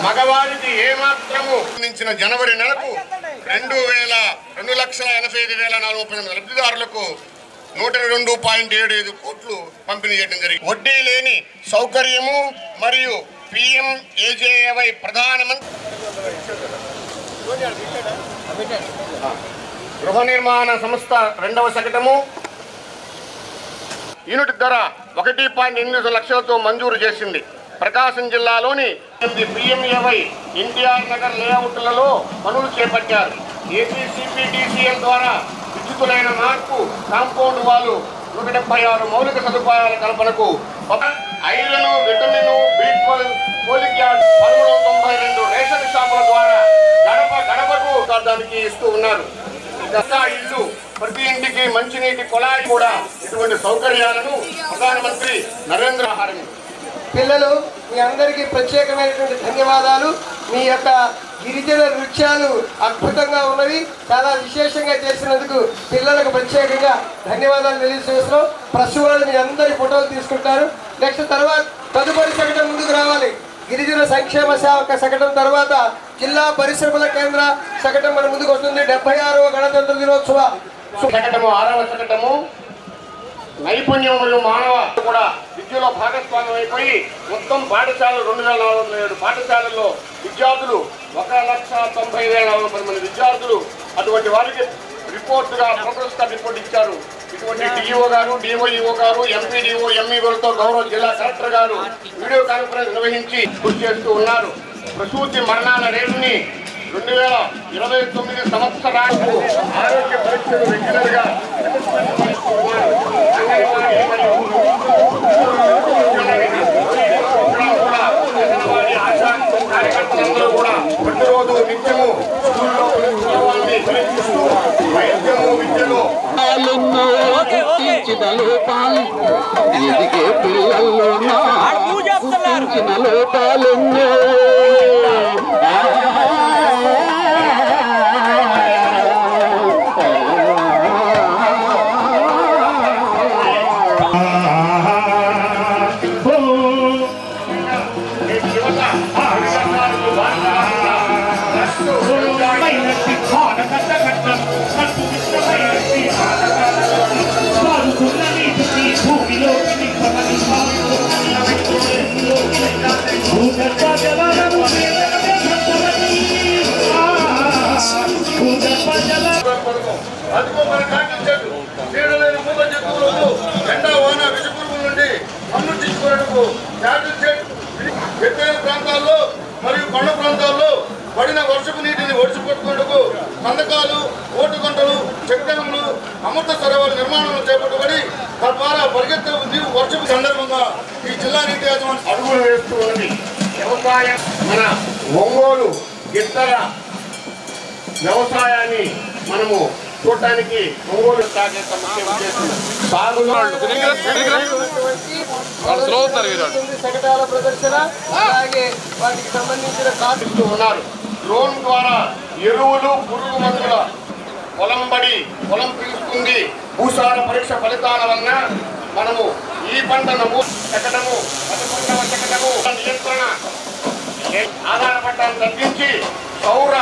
మగవారికి ఏమాత్రము అందించిన జనవరి నెలకు 2,85,438 లబ్ధిదారులకు 102.75 కోట్లు పంపిణీ చేయడం జరిగింది. వడ్డీ లేని సౌకర్యము మరియు PMAJAY ప్రధానమంత్రి గృహ నిర్మాణ సంస్థ 2వ శకటము యూనిట్ ధర 1.8 లక్షలతో మంజూరు చేసింది. ప్రకాశం జిల్లాలోని 8 PMAY ఎన్టీఆర్ నగర్ లేఅవుట్లలో పనులు చేపట్టారు. APCPDCL ద్వారా విద్యుతులైన మార్పు, కాంపౌండ్ వాళ్ళు 176 మౌలిక సదుపాయాల కల్పనకు iron, vitamin, B12, folic yard 1392 ration షాపుల ద్వారా గడపకు దానికి ఇస్తూ ఉన్నారు. ఇల్లు, ప్రతి ఇంటికి మంచినీటి కుళాయి కూడా ఇటువంటి సౌకర్యాలను ప్రధానమంత్రి నరేంద్ర మోదీ. పిల్లలు మీ అందరికీ ప్రత్యేకమైనటువంటి ధన్యవాదాలు. మీ యొక్క గిరిజన నృత్యాలు అద్భుతంగా ఉన్నవి, చాలా విశేషంగా చేసినందుకు పిల్లలకు ప్రత్యేకంగా ధన్యవాదాలు తెలియజేస్తున్నాం. ప్రెస్ వాళ్ళు మీ అందరి ఫోటోలు తీసుకుంటారు. నెక్స్ట్ తర్వాత తదుపరి శకటం ముందుకు రావాలి. గిరిజన సంక్షేమ శాఖ శకటం తర్వాత జిల్లా పరిశ్రమల కేంద్ర శకటం మన ముందుకు వస్తుంది. 76వ గణతంత్ర దినోత్సవ శకటము 6వ శకటము నైపుణ్యం మరియు మానవ కూడా విద్యలో భాగస్వామ్యం అయిపోయి మొత్తం పాఠశాలలు 2,407 పాఠశాలల్లో విద్యార్థులు 1,90,040 మంది విద్యార్థులు. అటువంటి వారికి రిపోర్టుగా ప్రోగ్రెస్ కార్డ్ రిపోర్ట్ ఇచ్చారు. ఇటువంటి డిఈఓ గారు, డిఓఈఓ గారు, ఎంపీడీఓ, ఎంఈఓలతో గౌరవ జిల్లా కలెక్టర్ గారు వీడియో కాన్ఫరెన్స్ నిర్వహించి కృషి చేస్తూ ఉన్నారు. ప్రసూతి మరణాల రేటుని 2029 సంవత్సరాలకు ఆరోగ్య పరీక్షలు రెగ్యులర్ గా కార్యకర్తలందరూ కూడా ప్రతిరోజు నిత్యము స్కూల్లో వైద్యము, విద్యలో లోపాలెన్నో ఎత్తైన ప్రాంతాల్లో మరియు కొండ ప్రాంతాల్లో పడిన వర్షపు నీటిని ఒడిసిపెట్టుకుంటూ కందకాలు, ఓటుగుంటలు, చెక్ డ్యాములు, అమృత సరోవర్ నిర్మాణాలు చేపట్టబడి తద్వారా పరిగెత్తే నీరు వర్షపు సందర్భంగా ఈ జిల్లా నీటి యాజమాన్యం అడుగులు వేస్తూ ఉన్నది. వ్యవసాయం మన ఒంగోలు గిత్తల వ్యవసాయాన్ని మనము చూడటానికి ఒంగోలు శకటాల ప్రదర్శన, అలాగే వాటికి సంబంధించిన కార్డు ఉన్నారు. డ్రోన్ ద్వారా ఎరువులు, పురుగు మందుల పొలం పిలుస్తుంది. భూసార పరీక్ష ఫలితాల వలన మనము ఈ పంట శకటము, 11వ శకటము నియంత్రణ ఆధారపడ్డాన్ని తగ్గించి సౌర,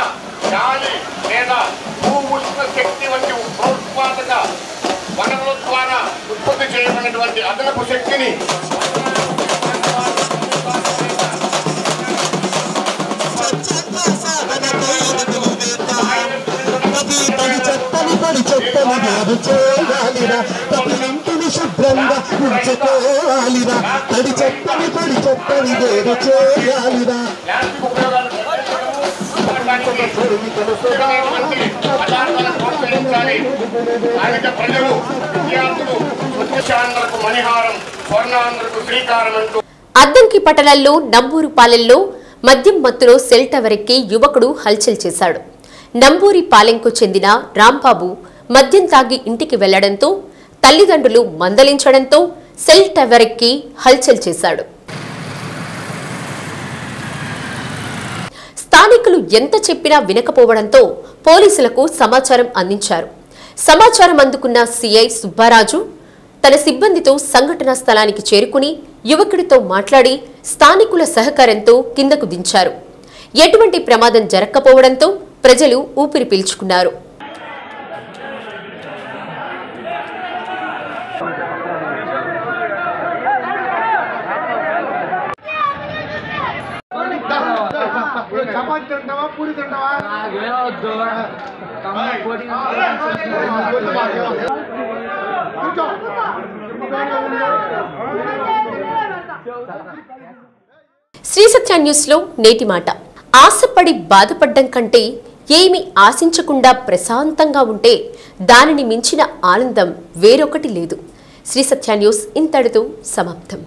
గాలి లేదా భూ ఉష్ణ శక్తి వంటి ప్రోత్పాదక వనరుల ద్వారా ఉత్పత్తి చేయబడినటువంటి అదనపు శక్తిని శుభ్రంగా ఉంచుకోవాలిరా, తడి చెత్తని పొడి చెత్తని వేరు చేయాలిరా. పదార్థాలను ప్రోత్సహించాలి. స్థానిక ప్రజలు, విద్యార్థులు స్వచ్ఛాంధ్రకు మణిహారం, స్వర్ణాంధ్రకు శ్రీకారం అంటూ అద్దంకి పట్టణంలో నంబూరు పాలెంలో మద్యం మత్తులో సెల్ టవర్ ఎక్కి యువకుడు హల్చల్ చేశాడు. నంబూరి పాలెంకు చెందిన రాంబాబు మద్యం తాగి ఇంటికి వెళ్లడంతో తల్లిదండ్రులు మందలించడంతో సెల్ టవర్ ఎక్కి హల్చల్ చేశాడు. స్థానికులు ఎంత చెప్పినా వినకపోవడంతో పోలీసులకు సమాచారం అందించారు. సమాచారం అందుకున్న సిఐ సుబ్బారాజు తన సిబ్బందితో సంఘటనా స్థలానికి చేరుకుని యువకుడితో మాట్లాడి స్థానికుల సహకారంతో కిందకు దించారు. ఎటువంటి ప్రమాదం జరగకపోవడంతో ప్రజలు ఊపిరి పీల్చుకున్నారు. చపాతి తింటావా, పూరి తింటావా? శ్రీ సత్య న్యూస్ లో నేటి మాట. ఆశపడి బాధపడ్డం కంటే ఏమి ఆశించకుండా ప్రశాంతంగా ఉంటే దానిని మించిన ఆనందం వేరొకటి లేదు. శ్రీ సత్య న్యూస్ ఇంతటితో సమాప్తం.